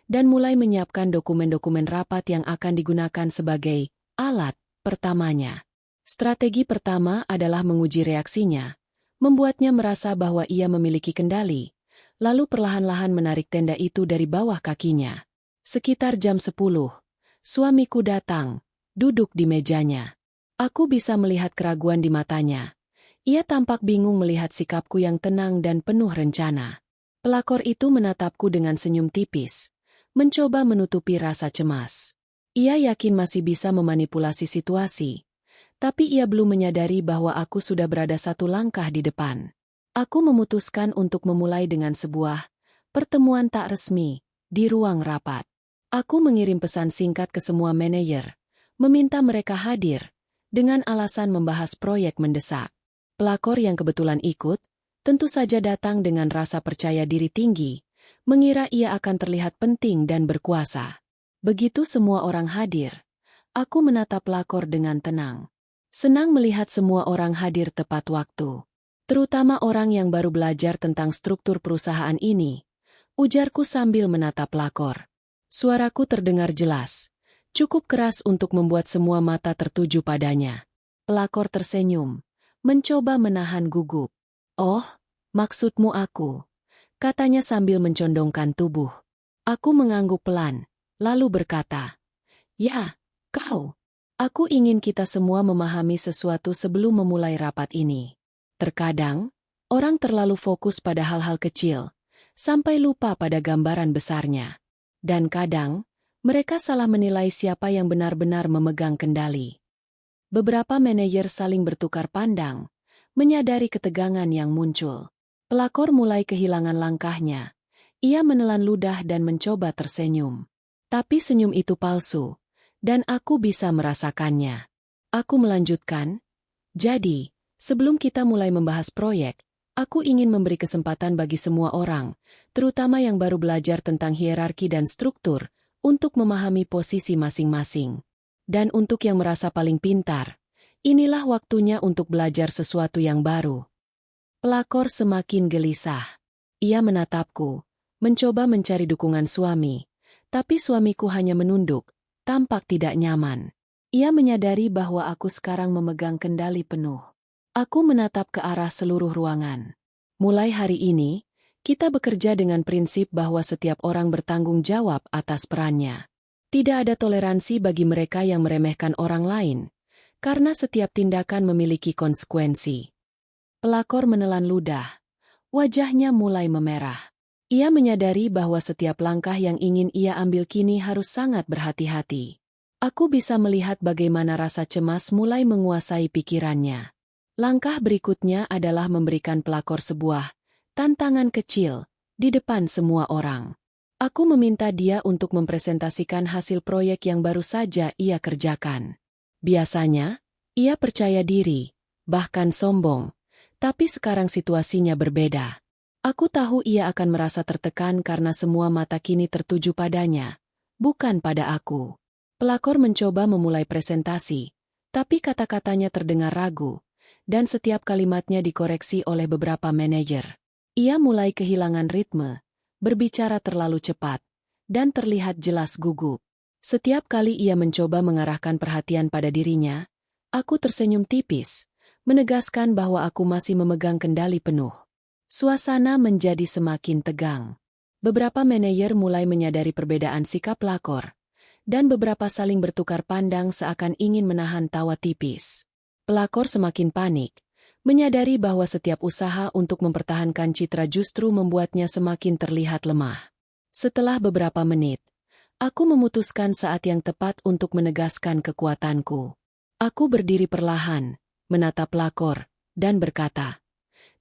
dan mulai menyiapkan dokumen-dokumen rapat yang akan digunakan sebagai alat pertamanya. Strategi pertama adalah menguji reaksinya, membuatnya merasa bahwa ia memiliki kendali, lalu perlahan-lahan menarik tenda itu dari bawah kakinya. Sekitar jam 10, suamiku datang, duduk di mejanya. Aku bisa melihat keraguan di matanya. Ia tampak bingung melihat sikapku yang tenang dan penuh rencana. Pelakor itu menatapku dengan senyum tipis, mencoba menutupi rasa cemas. Ia yakin masih bisa memanipulasi situasi, tapi ia belum menyadari bahwa aku sudah berada satu langkah di depan. Aku memutuskan untuk memulai dengan sebuah pertemuan tak resmi di ruang rapat. Aku mengirim pesan singkat ke semua manajer, meminta mereka hadir, dengan alasan membahas proyek mendesak. Pelakor yang kebetulan ikut, tentu saja datang dengan rasa percaya diri tinggi, mengira ia akan terlihat penting dan berkuasa. Begitu semua orang hadir, aku menatap pelakor dengan tenang. Senang melihat semua orang hadir tepat waktu. Terutama orang yang baru belajar tentang struktur perusahaan ini, ujarku sambil menatap pelakor. Suaraku terdengar jelas, cukup keras untuk membuat semua mata tertuju padanya. Pelakor tersenyum, mencoba menahan gugup. "Oh, maksudmu aku," katanya sambil mencondongkan tubuh. Aku mengangguk pelan, lalu berkata, "Ya, kau. Aku ingin kita semua memahami sesuatu sebelum memulai rapat ini. Terkadang, orang terlalu fokus pada hal-hal kecil, sampai lupa pada gambaran besarnya. Dan kadang, mereka salah menilai siapa yang benar-benar memegang kendali." Beberapa manajer saling bertukar pandang, menyadari ketegangan yang muncul. Pelakor mulai kehilangan langkahnya. Ia menelan ludah dan mencoba tersenyum. Tapi senyum itu palsu, dan aku bisa merasakannya. Aku melanjutkan, "Jadi, sebelum kita mulai membahas proyek, aku ingin memberi kesempatan bagi semua orang, terutama yang baru belajar tentang hierarki dan struktur, untuk memahami posisi masing-masing. Dan untuk yang merasa paling pintar, inilah waktunya untuk belajar sesuatu yang baru." Pelakor semakin gelisah. Ia menatapku, mencoba mencari dukungan suami, tapi suamiku hanya menunduk, tampak tidak nyaman. Ia menyadari bahwa aku sekarang memegang kendali penuh. Aku menatap ke arah seluruh ruangan. Mulai hari ini, kita bekerja dengan prinsip bahwa setiap orang bertanggung jawab atas perannya. Tidak ada toleransi bagi mereka yang meremehkan orang lain, karena setiap tindakan memiliki konsekuensi. Pelakor menelan ludah. Wajahnya mulai memerah. Ia menyadari bahwa setiap langkah yang ingin ia ambil kini harus sangat berhati-hati. Aku bisa melihat bagaimana rasa cemas mulai menguasai pikirannya. Langkah berikutnya adalah memberikan pelakor sebuah tantangan kecil di depan semua orang. Aku meminta dia untuk mempresentasikan hasil proyek yang baru saja ia kerjakan. Biasanya, ia percaya diri, bahkan sombong, tapi sekarang situasinya berbeda. Aku tahu ia akan merasa tertekan karena semua mata kini tertuju padanya, bukan pada aku. Pelakor mencoba memulai presentasi, tapi kata-katanya terdengar ragu, dan setiap kalimatnya dikoreksi oleh beberapa manajer. Ia mulai kehilangan ritme, berbicara terlalu cepat, dan terlihat jelas gugup. Setiap kali ia mencoba mengarahkan perhatian pada dirinya, aku tersenyum tipis, menegaskan bahwa aku masih memegang kendali penuh. Suasana menjadi semakin tegang. Beberapa manajer mulai menyadari perbedaan sikap pelakor, dan beberapa saling bertukar pandang seakan ingin menahan tawa tipis. Pelakor semakin panik, menyadari bahwa setiap usaha untuk mempertahankan citra justru membuatnya semakin terlihat lemah. Setelah beberapa menit, aku memutuskan saat yang tepat untuk menegaskan kekuatanku. Aku berdiri perlahan, menatap pelakor, dan berkata,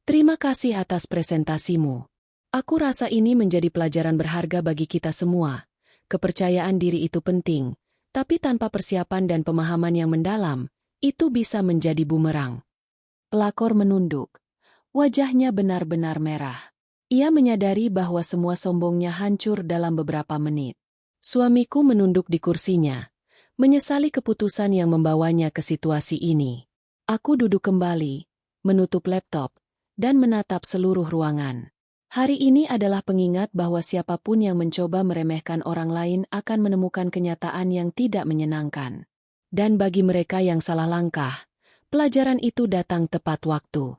"Terima kasih atas presentasimu. Aku rasa ini menjadi pelajaran berharga bagi kita semua. Kepercayaan diri itu penting, tapi tanpa persiapan dan pemahaman yang mendalam, itu bisa menjadi bumerang." Pelakor menunduk. Wajahnya benar-benar merah. Ia menyadari bahwa semua sombongnya hancur dalam beberapa menit. Suamiku menunduk di kursinya, menyesali keputusan yang membawanya ke situasi ini. Aku duduk kembali, menutup laptop, dan menatap seluruh ruangan. Hari ini adalah pengingat bahwa siapapun yang mencoba meremehkan orang lain akan menemukan kenyataan yang tidak menyenangkan. Dan bagi mereka yang salah langkah, pelajaran itu datang tepat waktu.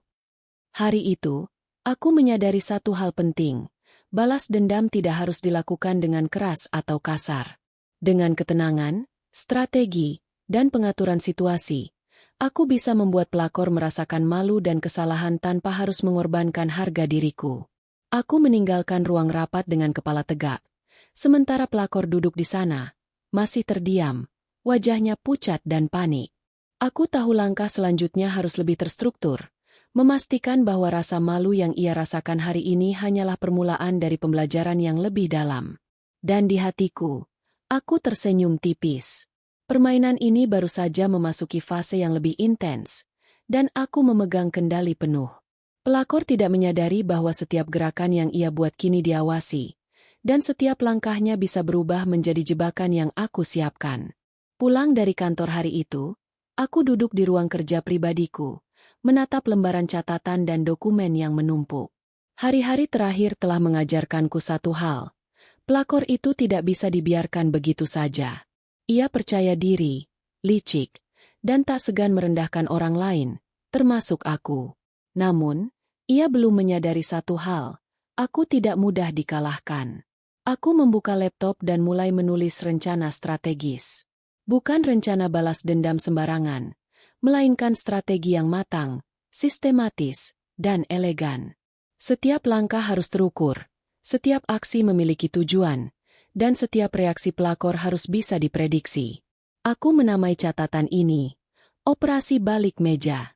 Hari itu, aku menyadari satu hal penting. Balas dendam tidak harus dilakukan dengan keras atau kasar. Dengan ketenangan, strategi, dan pengaturan situasi, aku bisa membuat pelakor merasakan malu dan kesalahan tanpa harus mengorbankan harga diriku. Aku meninggalkan ruang rapat dengan kepala tegak, sementara pelakor duduk di sana, masih terdiam, wajahnya pucat dan panik. Aku tahu langkah selanjutnya harus lebih terstruktur, memastikan bahwa rasa malu yang ia rasakan hari ini hanyalah permulaan dari pembelajaran yang lebih dalam. Dan di hatiku, aku tersenyum tipis. Permainan ini baru saja memasuki fase yang lebih intens, dan aku memegang kendali penuh. Pelakor tidak menyadari bahwa setiap gerakan yang ia buat kini diawasi, dan setiap langkahnya bisa berubah menjadi jebakan yang aku siapkan. Pulang dari kantor hari itu, aku duduk di ruang kerja pribadiku, menatap lembaran catatan dan dokumen yang menumpuk. Hari-hari terakhir telah mengajarkanku satu hal. Pelakor itu tidak bisa dibiarkan begitu saja. Ia percaya diri, licik, dan tak segan merendahkan orang lain, termasuk aku. Namun, ia belum menyadari satu hal, aku tidak mudah dikalahkan. Aku membuka laptop dan mulai menulis rencana strategis. Bukan rencana balas dendam sembarangan, melainkan strategi yang matang, sistematis, dan elegan. Setiap langkah harus terukur, setiap aksi memiliki tujuan, dan setiap reaksi pelakor harus bisa diprediksi. Aku menamai catatan ini, Operasi Balik Meja.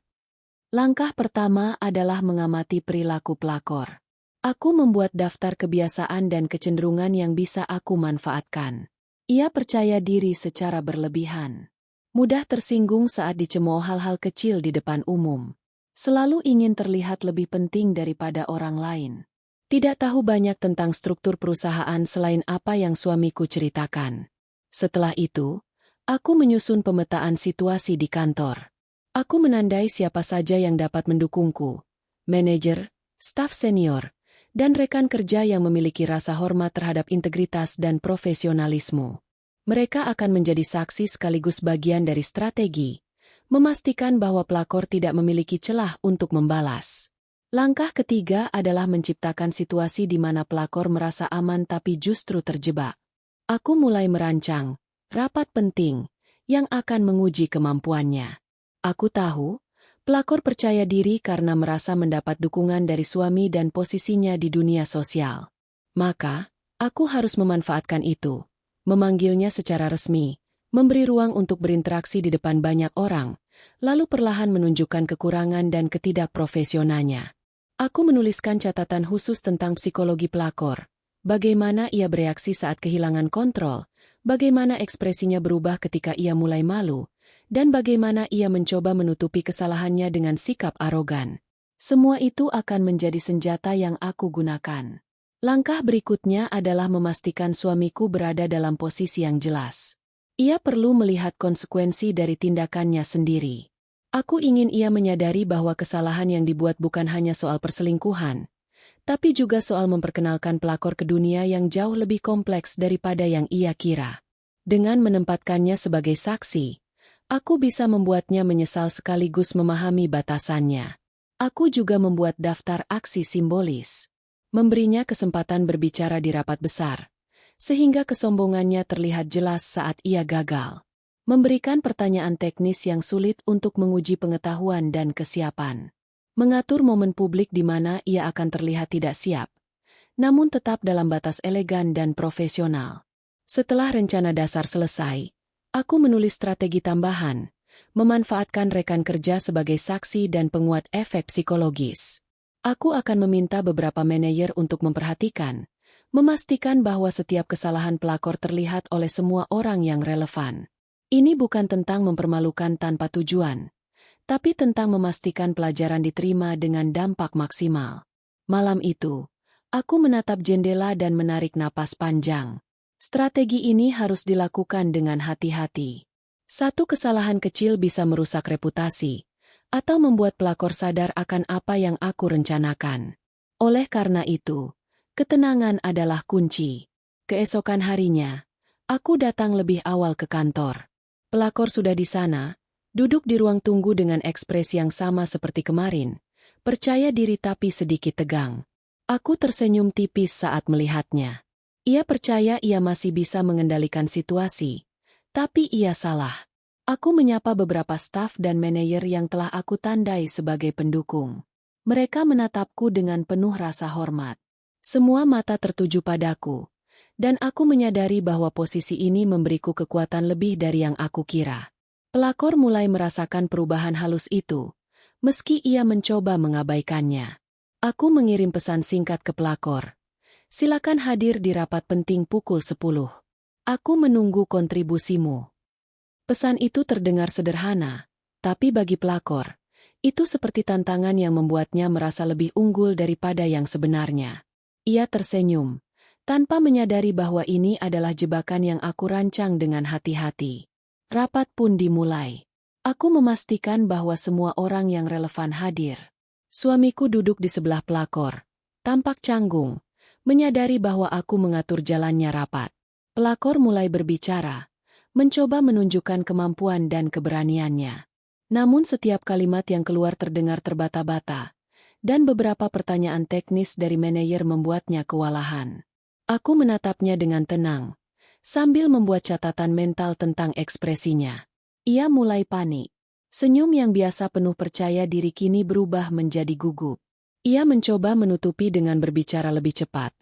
Langkah pertama adalah mengamati perilaku pelakor. Aku membuat daftar kebiasaan dan kecenderungan yang bisa aku manfaatkan. Ia percaya diri secara berlebihan. Mudah tersinggung saat dicemooh hal-hal kecil di depan umum. Selalu ingin terlihat lebih penting daripada orang lain. Tidak tahu banyak tentang struktur perusahaan selain apa yang suamiku ceritakan. Setelah itu, aku menyusun pemetaan situasi di kantor. Aku menandai siapa saja yang dapat mendukungku, manajer, staf senior, dan rekan kerja yang memiliki rasa hormat terhadap integritas dan profesionalisme. Mereka akan menjadi saksi sekaligus bagian dari strategi, memastikan bahwa pelakor tidak memiliki celah untuk membalas. Langkah ketiga adalah menciptakan situasi di mana pelakor merasa aman tapi justru terjebak. Aku mulai merancang rapat penting yang akan menguji kemampuannya. Aku tahu, pelakor percaya diri karena merasa mendapat dukungan dari suami dan posisinya di dunia sosial. Maka, aku harus memanfaatkan itu, memanggilnya secara resmi, memberi ruang untuk berinteraksi di depan banyak orang, lalu perlahan menunjukkan kekurangan dan ketidakprofesionalnya. Aku menuliskan catatan khusus tentang psikologi pelakor, bagaimana ia bereaksi saat kehilangan kontrol, bagaimana ekspresinya berubah ketika ia mulai malu, dan bagaimana ia mencoba menutupi kesalahannya dengan sikap arogan. Semua itu akan menjadi senjata yang aku gunakan. Langkah berikutnya adalah memastikan suamiku berada dalam posisi yang jelas. Ia perlu melihat konsekuensi dari tindakannya sendiri. Aku ingin ia menyadari bahwa kesalahan yang dibuat bukan hanya soal perselingkuhan, tapi juga soal memperkenalkan pelakor ke dunia yang jauh lebih kompleks daripada yang ia kira. Dengan menempatkannya sebagai saksi, aku bisa membuatnya menyesal sekaligus memahami batasannya. Aku juga membuat daftar aksi simbolis. Memberinya kesempatan berbicara di rapat besar, sehingga kesombongannya terlihat jelas saat ia gagal. Memberikan pertanyaan teknis yang sulit untuk menguji pengetahuan dan kesiapan. Mengatur momen publik di mana ia akan terlihat tidak siap, namun tetap dalam batas elegan dan profesional. Setelah rencana dasar selesai, aku menulis strategi tambahan, memanfaatkan rekan kerja sebagai saksi dan penguat efek psikologis. Aku akan meminta beberapa manajer untuk memperhatikan, memastikan bahwa setiap kesalahan pelakor terlihat oleh semua orang yang relevan. Ini bukan tentang mempermalukan tanpa tujuan, tapi tentang memastikan pelajaran diterima dengan dampak maksimal. Malam itu, Aku menatap jendela dan menarik napas panjang. Strategi ini harus dilakukan dengan hati-hati. Satu kesalahan kecil bisa merusak reputasi, atau membuat pelakor sadar akan apa yang aku rencanakan. Oleh karena itu, ketenangan adalah kunci. Keesokan harinya, aku datang lebih awal ke kantor. Pelakor sudah di sana, duduk di ruang tunggu dengan ekspresi yang sama seperti kemarin, percaya diri tapi sedikit tegang. Aku tersenyum tipis saat melihatnya. Ia percaya ia masih bisa mengendalikan situasi, tapi ia salah. Aku menyapa beberapa staf dan manajer yang telah aku tandai sebagai pendukung. Mereka menatapku dengan penuh rasa hormat. Semua mata tertuju padaku, dan aku menyadari bahwa posisi ini memberiku kekuatan lebih dari yang aku kira. Pelakor mulai merasakan perubahan halus itu, meski ia mencoba mengabaikannya. Aku mengirim pesan singkat ke pelakor. Silakan hadir di rapat penting pukul 10. Aku menunggu kontribusimu. Pesan itu terdengar sederhana, tapi bagi pelakor, itu seperti tantangan yang membuatnya merasa lebih unggul daripada yang sebenarnya. Ia tersenyum, tanpa menyadari bahwa ini adalah jebakan yang aku rancang dengan hati-hati. Rapat pun dimulai. Aku memastikan bahwa semua orang yang relevan hadir. Suamiku duduk di sebelah pelakor, tampak canggung, menyadari bahwa aku mengatur jalannya rapat. Pelakor mulai berbicara, mencoba menunjukkan kemampuan dan keberaniannya. Namun setiap kalimat yang keluar terdengar terbata-bata, dan beberapa pertanyaan teknis dari manajer membuatnya kewalahan. Aku menatapnya dengan tenang, sambil membuat catatan mental tentang ekspresinya. Ia mulai panik. Senyum yang biasa penuh percaya diri kini berubah menjadi gugup. Ia mencoba menutupi dengan berbicara lebih cepat.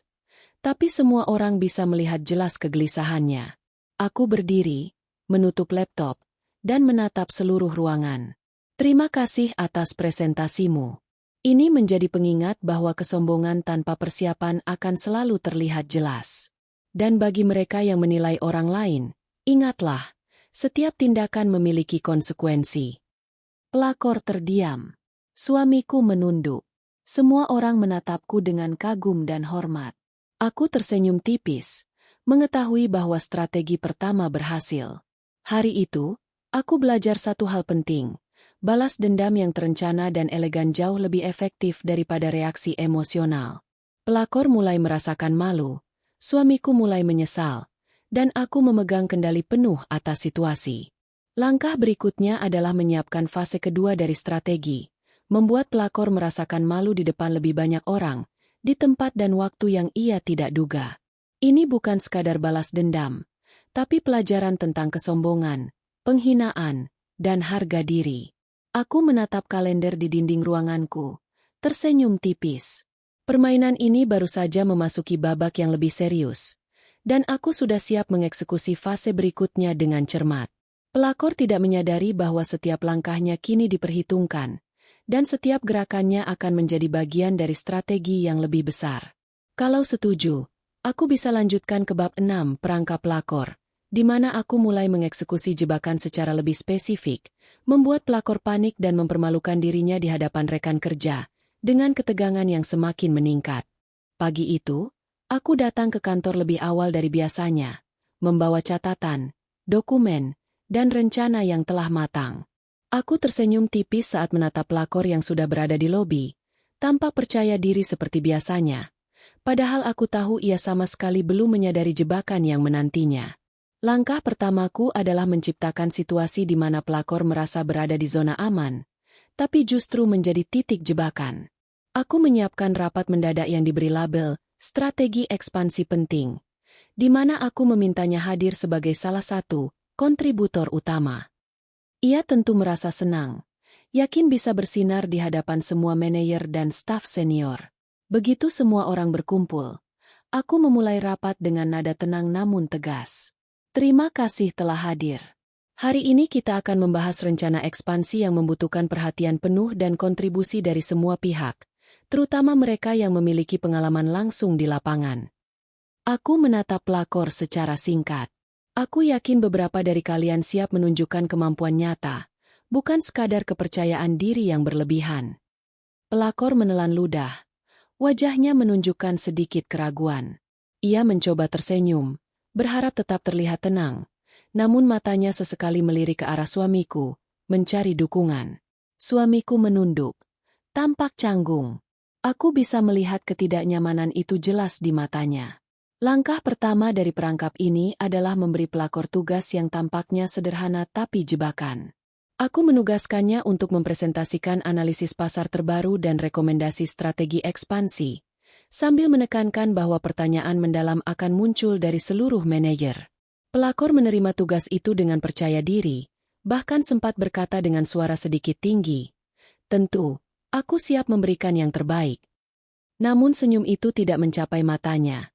Tapi semua orang bisa melihat jelas kegelisahannya. Aku berdiri, menutup laptop, dan menatap seluruh ruangan. Terima kasih atas presentasimu. Ini menjadi pengingat bahwa kesombongan tanpa persiapan akan selalu terlihat jelas. Dan bagi mereka yang menilai orang lain, ingatlah, setiap tindakan memiliki konsekuensi. Pelakor terdiam. Suamiku menunduk. Semua orang menatapku dengan kagum dan hormat. Aku tersenyum tipis, mengetahui bahwa strategi pertama berhasil. Hari itu, aku belajar satu hal penting. Balas dendam yang terencana dan elegan jauh lebih efektif daripada reaksi emosional. Pelakor mulai merasakan malu, suamiku mulai menyesal, dan aku memegang kendali penuh atas situasi. Langkah berikutnya adalah menyiapkan fase kedua dari strategi. Membuat pelakor merasakan malu di depan lebih banyak orang, di tempat dan waktu yang ia tidak duga. Ini bukan sekadar balas dendam, tapi pelajaran tentang kesombongan, penghinaan, dan harga diri. Aku menatap kalender di dinding ruanganku, tersenyum tipis. Permainan ini baru saja memasuki babak yang lebih serius, dan aku sudah siap mengeksekusi fase berikutnya dengan cermat. Pelakor tidak menyadari bahwa setiap langkahnya kini diperhitungkan, dan setiap gerakannya akan menjadi bagian dari strategi yang lebih besar. Kalau setuju, aku bisa lanjutkan ke bab 6 perangkap pelakor, di mana aku mulai mengeksekusi jebakan secara lebih spesifik, membuat pelakor panik dan mempermalukan dirinya di hadapan rekan kerja, dengan ketegangan yang semakin meningkat. Pagi itu, aku datang ke kantor lebih awal dari biasanya, membawa catatan, dokumen, dan rencana yang telah matang. Aku tersenyum tipis saat menatap pelakor yang sudah berada di lobi, tanpa percaya diri seperti biasanya. Padahal aku tahu ia sama sekali belum menyadari jebakan yang menantinya. Langkah pertamaku adalah menciptakan situasi di mana pelakor merasa berada di zona aman, tapi justru menjadi titik jebakan. Aku menyiapkan rapat mendadak yang diberi label strategi ekspansi penting, di mana aku memintanya hadir sebagai salah satu kontributor utama. Ia tentu merasa senang, yakin bisa bersinar di hadapan semua manajer dan staf senior. Begitu semua orang berkumpul, aku memulai rapat dengan nada tenang namun tegas. Terima kasih telah hadir. Hari ini kita akan membahas rencana ekspansi yang membutuhkan perhatian penuh dan kontribusi dari semua pihak, terutama mereka yang memiliki pengalaman langsung di lapangan. Aku menatap pelakor secara singkat. Aku yakin beberapa dari kalian siap menunjukkan kemampuan nyata, bukan sekadar kepercayaan diri yang berlebihan. Pelakor menelan ludah, Wajahnya menunjukkan sedikit keraguan. Ia mencoba tersenyum, berharap tetap terlihat tenang, namun matanya sesekali melirik ke arah suamiku, mencari dukungan. Suamiku menunduk, tampak canggung. Aku bisa melihat ketidaknyamanan itu jelas di matanya. Langkah pertama dari perangkap ini adalah memberi pelakor tugas yang tampaknya sederhana tapi jebakan. Aku menugaskannya untuk mempresentasikan analisis pasar terbaru dan rekomendasi strategi ekspansi, sambil menekankan bahwa pertanyaan mendalam akan muncul dari seluruh manajer. Pelakor menerima tugas itu dengan percaya diri, bahkan sempat berkata dengan suara sedikit tinggi, "Tentu, aku siap memberikan yang terbaik." Namun senyum itu tidak mencapai matanya.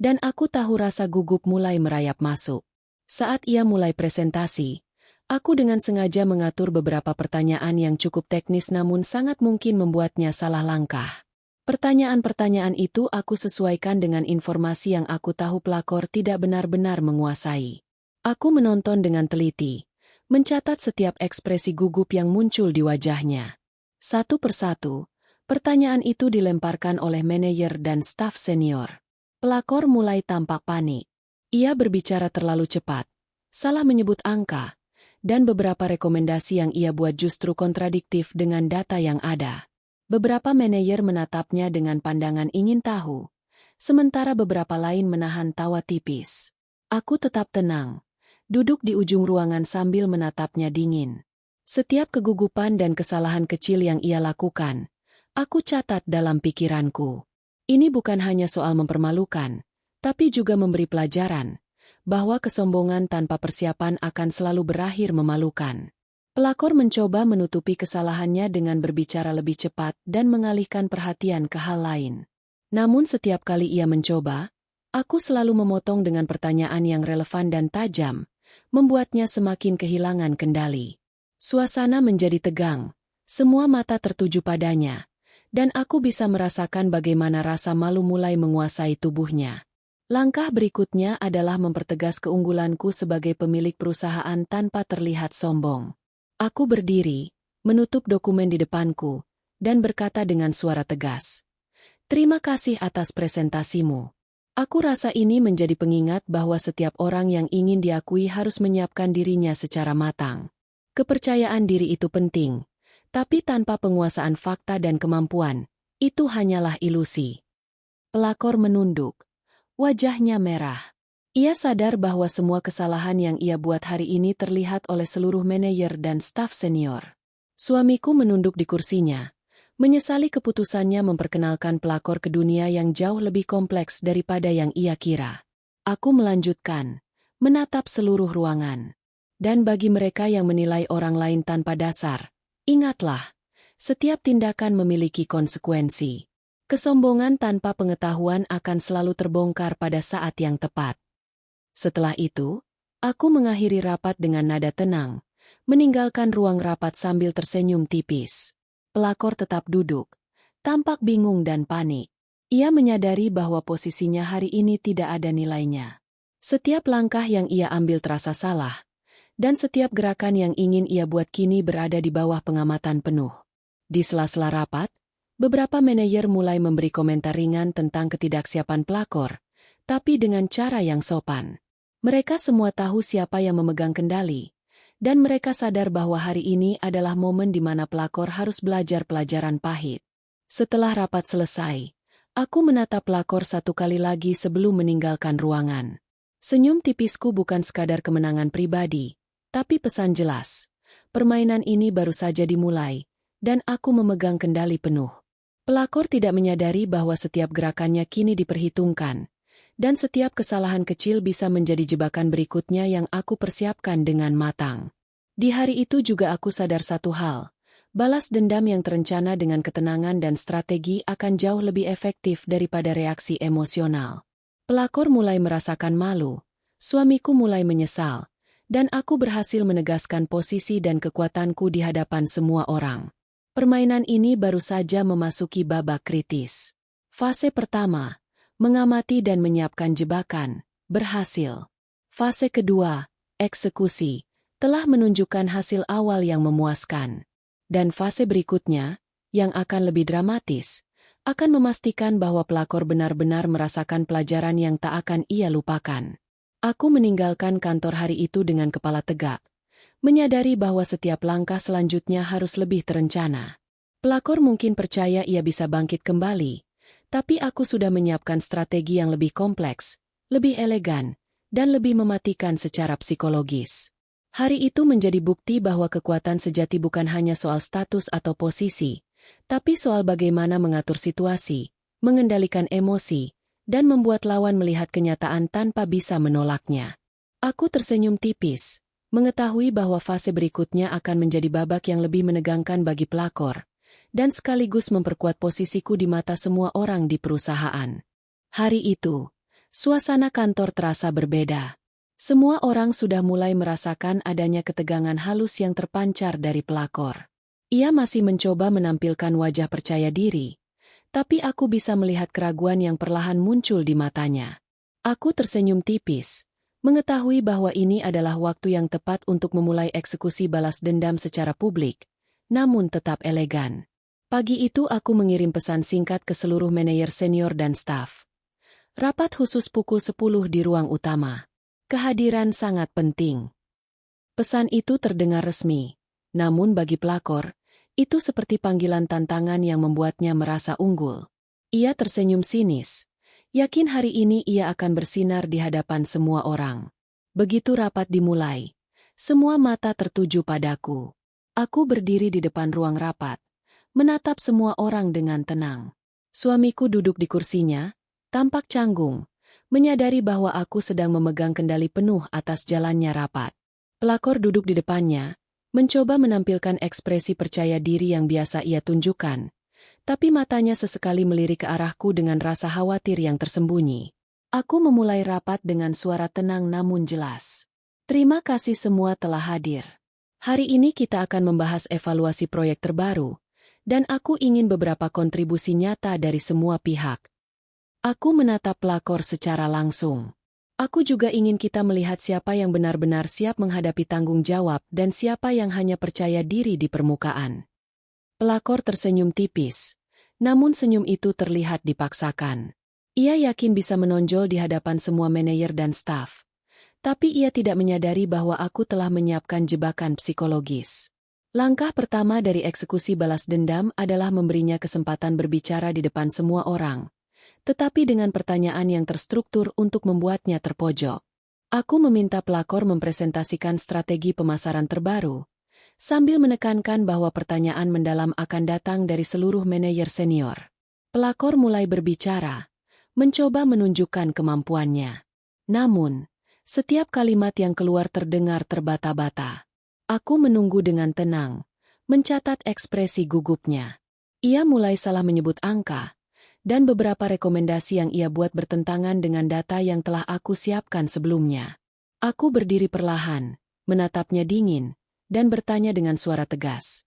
Dan aku tahu rasa gugup mulai merayap masuk. Saat ia mulai presentasi, aku dengan sengaja mengatur beberapa pertanyaan yang cukup teknis namun sangat mungkin membuatnya salah langkah. Pertanyaan-pertanyaan itu aku sesuaikan dengan informasi yang aku tahu pelakor tidak benar-benar menguasai. Aku menonton dengan teliti, mencatat setiap ekspresi gugup yang muncul di wajahnya. Satu persatu, pertanyaan itu dilemparkan oleh manajer dan staf senior. Pelakor mulai tampak panik. Ia berbicara terlalu cepat, salah menyebut angka, dan beberapa rekomendasi yang ia buat justru kontradiktif dengan data yang ada. Beberapa manajer menatapnya dengan pandangan ingin tahu, sementara beberapa lain menahan tawa tipis. Aku tetap tenang, duduk di ujung ruangan sambil menatapnya dingin. Setiap kegugupan dan kesalahan kecil yang ia lakukan, aku catat dalam pikiranku. Ini bukan hanya soal mempermalukan, tapi juga memberi pelajaran, bahwa kesombongan tanpa persiapan akan selalu berakhir memalukan. Pelakor mencoba menutupi kesalahannya dengan berbicara lebih cepat dan mengalihkan perhatian ke hal lain. Namun setiap kali ia mencoba, aku selalu memotong dengan pertanyaan yang relevan dan tajam, membuatnya semakin kehilangan kendali. Suasana menjadi tegang, semua mata tertuju padanya. Dan aku bisa merasakan bagaimana rasa malu mulai menguasai tubuhnya. Langkah berikutnya adalah mempertegas keunggulanku sebagai pemilik perusahaan tanpa terlihat sombong. Aku berdiri, menutup dokumen di depanku, dan berkata dengan suara tegas, "Terima kasih atas presentasimu. Aku rasa ini menjadi pengingat bahwa setiap orang yang ingin diakui harus menyiapkan dirinya secara matang. Kepercayaan diri itu penting. Tapi tanpa penguasaan fakta dan kemampuan, itu hanyalah ilusi." Pelakor menunduk. Wajahnya merah. Ia sadar bahwa semua kesalahan yang ia buat hari ini terlihat oleh seluruh manajer dan staf senior. Suamiku menunduk di kursinya, menyesali keputusannya memperkenalkan pelakor ke dunia yang jauh lebih kompleks daripada yang ia kira. Aku melanjutkan, menatap seluruh ruangan. Dan bagi mereka yang menilai orang lain tanpa dasar, ingatlah, setiap tindakan memiliki konsekuensi. Kesombongan tanpa pengetahuan akan selalu terbongkar pada saat yang tepat. Setelah itu, aku mengakhiri rapat dengan nada tenang, meninggalkan ruang rapat sambil tersenyum tipis. Pelakor tetap duduk, tampak bingung dan panik. Ia menyadari bahwa posisinya hari ini tidak ada nilainya. Setiap langkah yang ia ambil terasa salah, dan setiap gerakan yang ingin ia buat kini berada di bawah pengamatan penuh. Di sela-sela rapat, beberapa manajer mulai memberi komentar ringan tentang ketidaksiapan pelakor, tapi dengan cara yang sopan. Mereka semua tahu siapa yang memegang kendali, dan mereka sadar bahwa hari ini adalah momen di mana pelakor harus belajar pelajaran pahit. Setelah rapat selesai, aku menatap pelakor satu kali lagi sebelum meninggalkan ruangan. Senyum tipisku bukan sekadar kemenangan pribadi, tapi pesan jelas. Permainan ini baru saja dimulai, dan aku memegang kendali penuh. Pelakor tidak menyadari bahwa setiap gerakannya kini diperhitungkan, dan setiap kesalahan kecil bisa menjadi jebakan berikutnya yang aku persiapkan dengan matang. Di hari itu juga aku sadar satu hal, balas dendam yang terencana dengan ketenangan dan strategi akan jauh lebih efektif daripada reaksi emosional. Pelakor mulai merasakan malu, suamiku mulai menyesal, dan aku berhasil menegaskan posisi dan kekuatanku di hadapan semua orang. Permainan ini baru saja memasuki babak kritis. Fase pertama, mengamati dan menyiapkan jebakan, berhasil. Fase kedua, eksekusi, telah menunjukkan hasil awal yang memuaskan. Dan fase berikutnya, yang akan lebih dramatis, akan memastikan bahwa pelakor benar-benar merasakan pelajaran yang tak akan ia lupakan. Aku meninggalkan kantor hari itu dengan kepala tegak, menyadari bahwa setiap langkah selanjutnya harus lebih terencana. Pelakor mungkin percaya ia bisa bangkit kembali, tapi aku sudah menyiapkan strategi yang lebih kompleks, lebih elegan, dan lebih mematikan secara psikologis. Hari itu menjadi bukti bahwa kekuatan sejati bukan hanya soal status atau posisi, tapi soal bagaimana mengatur situasi, mengendalikan emosi, dan membuat lawan melihat kenyataan tanpa bisa menolaknya. Aku tersenyum tipis, mengetahui bahwa fase berikutnya akan menjadi babak yang lebih menegangkan bagi pelakor, dan sekaligus memperkuat posisiku di mata semua orang di perusahaan. Hari itu, suasana kantor terasa berbeda. Semua orang sudah mulai merasakan adanya ketegangan halus yang terpancar dari pelakor. Ia masih mencoba menampilkan wajah percaya diri, tapi aku bisa melihat keraguan yang perlahan muncul di matanya. Aku tersenyum tipis, mengetahui bahwa ini adalah waktu yang tepat untuk memulai eksekusi balas dendam secara publik, namun tetap elegan. Pagi itu aku mengirim pesan singkat ke seluruh manajer senior dan staf. Rapat khusus pukul 10 di ruang utama. Kehadiran sangat penting. Pesan itu terdengar resmi, namun bagi pelakor, itu seperti panggilan tantangan yang membuatnya merasa unggul. Ia tersenyum sinis, yakin hari ini ia akan bersinar di hadapan semua orang. Begitu rapat dimulai, semua mata tertuju padaku. Aku berdiri di depan ruang rapat, menatap semua orang dengan tenang. Suamiku duduk di kursinya, tampak canggung, menyadari bahwa aku sedang memegang kendali penuh atas jalannya rapat. Pelakor duduk di depannya, mencoba menampilkan ekspresi percaya diri yang biasa ia tunjukkan, tapi matanya sesekali melirik ke arahku dengan rasa khawatir yang tersembunyi. Aku memulai rapat dengan suara tenang namun jelas. Terima kasih semua telah hadir. Hari ini kita akan membahas evaluasi proyek terbaru, dan aku ingin beberapa kontribusi nyata dari semua pihak. Aku menatap pelakor secara langsung. Aku juga ingin kita melihat siapa yang benar-benar siap menghadapi tanggung jawab dan siapa yang hanya percaya diri di permukaan. Pelakor tersenyum tipis, namun senyum itu terlihat dipaksakan. Ia yakin bisa menonjol di hadapan semua manajer dan staf. Tapi ia tidak menyadari bahwa aku telah menyiapkan jebakan psikologis. Langkah pertama dari eksekusi balas dendam adalah memberinya kesempatan berbicara di depan semua orang, tetapi dengan pertanyaan yang terstruktur untuk membuatnya terpojok. Aku meminta pelakor mempresentasikan strategi pemasaran terbaru, sambil menekankan bahwa pertanyaan mendalam akan datang dari seluruh manajer senior. Pelakor mulai berbicara, mencoba menunjukkan kemampuannya. Namun, setiap kalimat yang keluar terdengar terbata-bata. Aku menunggu dengan tenang, mencatat ekspresi gugupnya. Ia mulai salah menyebut angka, dan beberapa rekomendasi yang ia buat bertentangan dengan data yang telah aku siapkan sebelumnya. Aku berdiri perlahan, menatapnya dingin, dan bertanya dengan suara tegas.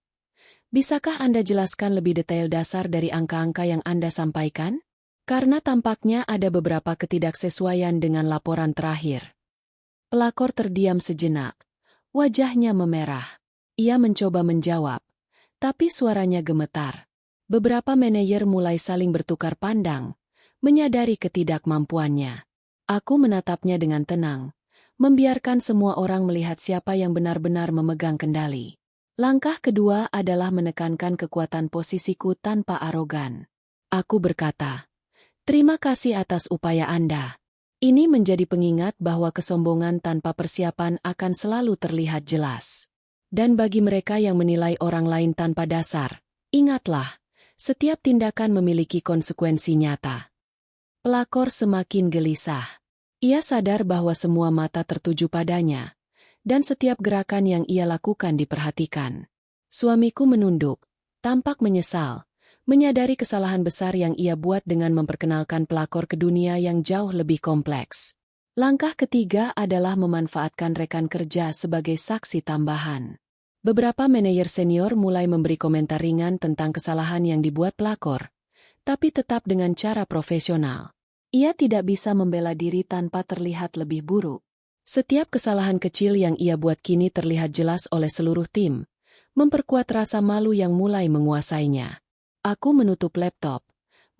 Bisakah Anda jelaskan lebih detail dasar dari angka-angka yang Anda sampaikan? Karena tampaknya ada beberapa ketidaksesuaian dengan laporan terakhir. Pelakor terdiam sejenak, wajahnya memerah. Ia mencoba menjawab, tapi suaranya gemetar. Beberapa manajer mulai saling bertukar pandang, menyadari ketidakmampuannya. Aku menatapnya dengan tenang, membiarkan semua orang melihat siapa yang benar-benar memegang kendali. Langkah kedua adalah menekankan kekuatan posisiku tanpa arogan. Aku berkata, "Terima kasih atas upaya Anda." Ini menjadi pengingat bahwa kesombongan tanpa persiapan akan selalu terlihat jelas. Dan bagi mereka yang menilai orang lain tanpa dasar, ingatlah, setiap tindakan memiliki konsekuensi nyata. Pelakor semakin gelisah. Ia sadar bahwa semua mata tertuju padanya, dan setiap gerakan yang ia lakukan diperhatikan. Suamiku menunduk, tampak menyesal, menyadari kesalahan besar yang ia buat dengan memperkenalkan pelakor ke dunia yang jauh lebih kompleks. Langkah ketiga adalah memanfaatkan rekan kerja sebagai saksi tambahan. Beberapa manajer senior mulai memberi komentar ringan tentang kesalahan yang dibuat pelakor, tapi tetap dengan cara profesional. Ia tidak bisa membela diri tanpa terlihat lebih buruk. Setiap kesalahan kecil yang ia buat kini terlihat jelas oleh seluruh tim, memperkuat rasa malu yang mulai menguasainya. Aku menutup laptop,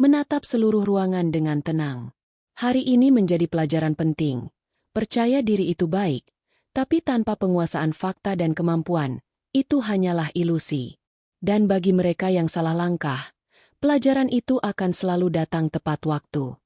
menatap seluruh ruangan dengan tenang. Hari ini menjadi pelajaran penting. Percaya diri itu baik, tapi tanpa penguasaan fakta dan kemampuan, itu hanyalah ilusi. Dan bagi mereka yang salah langkah, pelajaran itu akan selalu datang tepat waktu.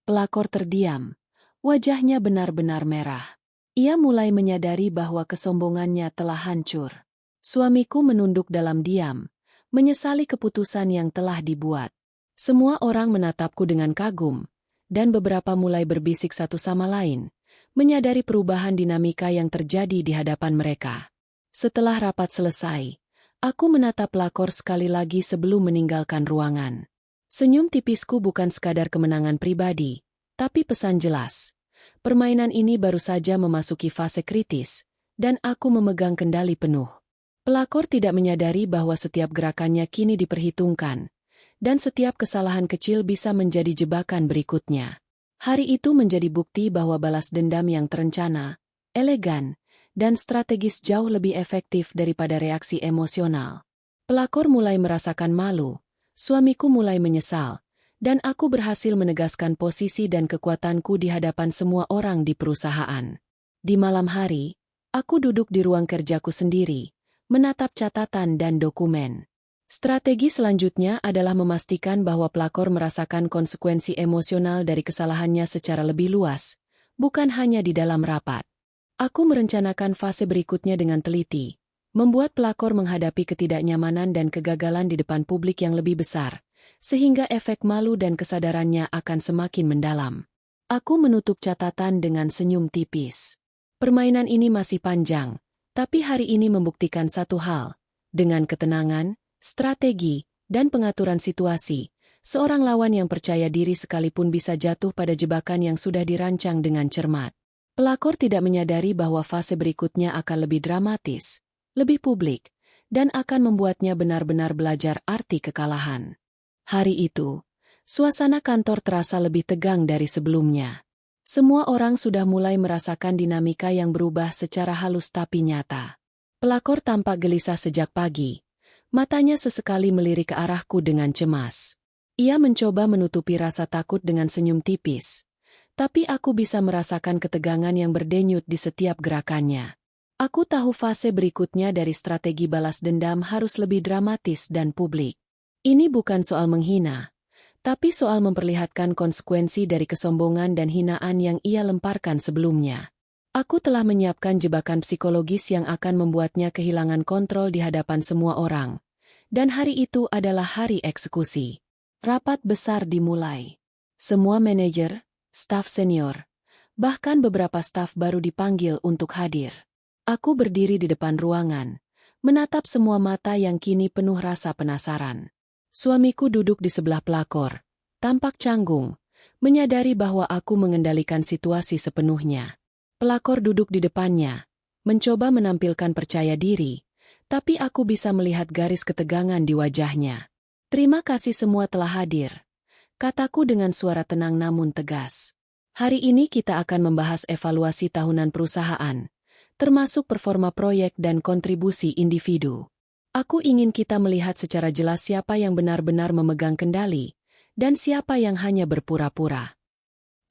Pelakor terdiam. Wajahnya benar-benar merah. Ia mulai menyadari bahwa kesombongannya telah hancur. Suamiku menunduk dalam diam, menyesali keputusan yang telah dibuat. Semua orang menatapku dengan kagum, dan beberapa mulai berbisik satu sama lain, menyadari perubahan dinamika yang terjadi di hadapan mereka. Setelah rapat selesai, aku menatap pelakor sekali lagi sebelum meninggalkan ruangan. Senyum tipisku bukan sekadar kemenangan pribadi, tapi pesan jelas. Permainan ini baru saja memasuki fase kritis, dan aku memegang kendali penuh. Pelakor tidak menyadari bahwa setiap gerakannya kini diperhitungkan, dan setiap kesalahan kecil bisa menjadi jebakan berikutnya. Hari itu menjadi bukti bahwa balas dendam yang terencana, elegan, dan strategis jauh lebih efektif daripada reaksi emosional. Pelakor mulai merasakan malu, suamiku mulai menyesal, dan aku berhasil menegaskan posisi dan kekuatanku di hadapan semua orang di perusahaan. Di malam hari, aku duduk di ruang kerjaku sendiri, menatap catatan dan dokumen. Strategi selanjutnya adalah memastikan bahwa pelakor merasakan konsekuensi emosional dari kesalahannya secara lebih luas, bukan hanya di dalam rapat. Aku merencanakan fase berikutnya dengan teliti, membuat pelakor menghadapi ketidaknyamanan dan kegagalan di depan publik yang lebih besar, sehingga efek malu dan kesadarannya akan semakin mendalam. Aku menutup catatan dengan senyum tipis. Permainan ini masih panjang, tapi hari ini membuktikan satu hal. Dengan ketenangan, strategi, dan pengaturan situasi, seorang lawan yang percaya diri sekalipun bisa jatuh pada jebakan yang sudah dirancang dengan cermat. Pelakor tidak menyadari bahwa fase berikutnya akan lebih dramatis, lebih publik, dan akan membuatnya benar-benar belajar arti kekalahan. Hari itu, suasana kantor terasa lebih tegang dari sebelumnya. Semua orang sudah mulai merasakan dinamika yang berubah secara halus tapi nyata. Pelakor tampak gelisah sejak pagi. Matanya sesekali melirik ke arahku dengan cemas. Ia mencoba menutupi rasa takut dengan senyum tipis. Tapi aku bisa merasakan ketegangan yang berdenyut di setiap gerakannya. Aku tahu fase berikutnya dari strategi balas dendam harus lebih dramatis dan publik. Ini bukan soal menghina, tapi soal memperlihatkan konsekuensi dari kesombongan dan hinaan yang ia lemparkan sebelumnya. Aku telah menyiapkan jebakan psikologis yang akan membuatnya kehilangan kontrol di hadapan semua orang. Dan hari itu adalah hari eksekusi. Rapat besar dimulai. Semua manajer, staf senior, bahkan beberapa staf baru dipanggil untuk hadir. Aku berdiri di depan ruangan, menatap semua mata yang kini penuh rasa penasaran. Suamiku duduk di sebelah pelakor, tampak canggung, menyadari bahwa aku mengendalikan situasi sepenuhnya. Pelakor duduk di depannya, mencoba menampilkan percaya diri, tapi aku bisa melihat garis ketegangan di wajahnya. Terima kasih semua telah hadir, kataku dengan suara tenang namun tegas. Hari ini kita akan membahas evaluasi tahunan perusahaan, termasuk performa proyek dan kontribusi individu. Aku ingin kita melihat secara jelas siapa yang benar-benar memegang kendali, dan siapa yang hanya berpura-pura.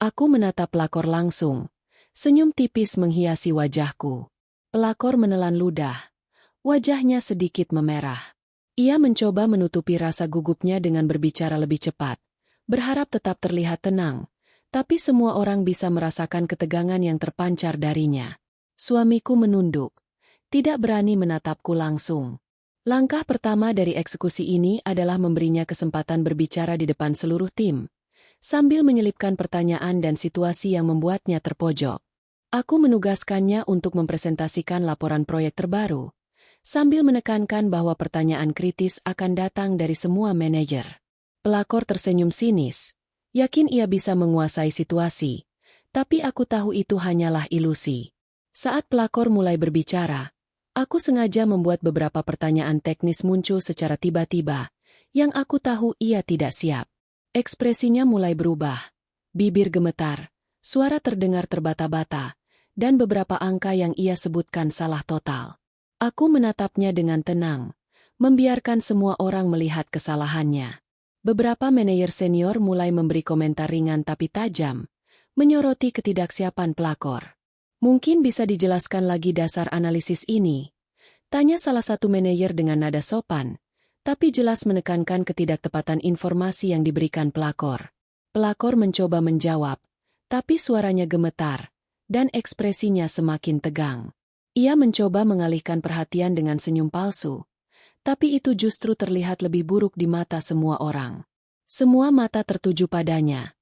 Aku menatap pelakor langsung. Senyum tipis menghiasi wajahku. Pelakor menelan ludah. Wajahnya sedikit memerah. Ia mencoba menutupi rasa gugupnya dengan berbicara lebih cepat, berharap tetap terlihat tenang, tapi semua orang bisa merasakan ketegangan yang terpancar darinya. Suamiku menunduk, tidak berani menatapku langsung. Langkah pertama dari eksekusi ini adalah memberinya kesempatan berbicara di depan seluruh tim, sambil menyelipkan pertanyaan dan situasi yang membuatnya terpojok. Aku menugaskannya untuk mempresentasikan laporan proyek terbaru, sambil menekankan bahwa pertanyaan kritis akan datang dari semua manajer. Pelakor tersenyum sinis, yakin ia bisa menguasai situasi, tapi aku tahu itu hanyalah ilusi. Saat pelakor mulai berbicara, aku sengaja membuat beberapa pertanyaan teknis muncul secara tiba-tiba, yang aku tahu ia tidak siap. Ekspresinya mulai berubah, bibir gemetar, suara terdengar terbata-bata, dan beberapa angka yang ia sebutkan salah total. Aku menatapnya dengan tenang, membiarkan semua orang melihat kesalahannya. Beberapa manajer senior mulai memberi komentar ringan tapi tajam, menyoroti ketidaksiapan pelakor. Mungkin bisa dijelaskan lagi dasar analisis ini? Tanya salah satu manajer dengan nada sopan, tapi jelas menekankan ketidaktepatan informasi yang diberikan pelakor. Pelakor mencoba menjawab, tapi suaranya gemetar, dan ekspresinya semakin tegang. Ia mencoba mengalihkan perhatian dengan senyum palsu, tapi itu justru terlihat lebih buruk di mata semua orang. Semua mata tertuju padanya,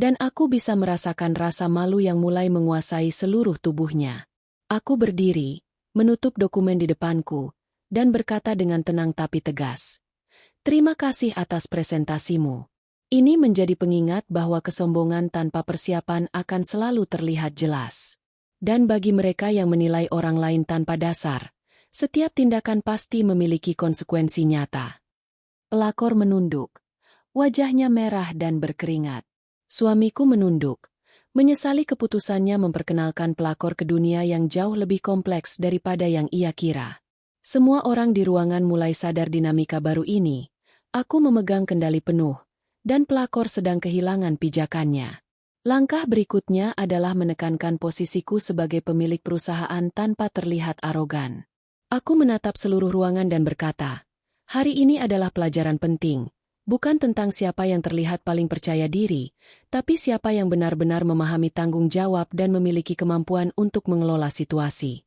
dan aku bisa merasakan rasa malu yang mulai menguasai seluruh tubuhnya. Aku berdiri, menutup dokumen di depanku, dan berkata dengan tenang tapi tegas, "Terima kasih atas presentasimu. Ini menjadi pengingat bahwa kesombongan tanpa persiapan akan selalu terlihat jelas. Dan bagi mereka yang menilai orang lain tanpa dasar, setiap tindakan pasti memiliki konsekuensi nyata." Pelakor menunduk. Wajahnya merah dan berkeringat. Suamiku menunduk, menyesali keputusannya memperkenalkan pelakor ke dunia yang jauh lebih kompleks daripada yang ia kira. Semua orang di ruangan mulai sadar dinamika baru ini. Aku memegang kendali penuh, dan pelakor sedang kehilangan pijakannya. Langkah berikutnya adalah menekankan posisiku sebagai pemilik perusahaan tanpa terlihat arogan. Aku menatap seluruh ruangan dan berkata, "Hari ini adalah pelajaran penting. Bukan tentang siapa yang terlihat paling percaya diri, tapi siapa yang benar-benar memahami tanggung jawab dan memiliki kemampuan untuk mengelola situasi."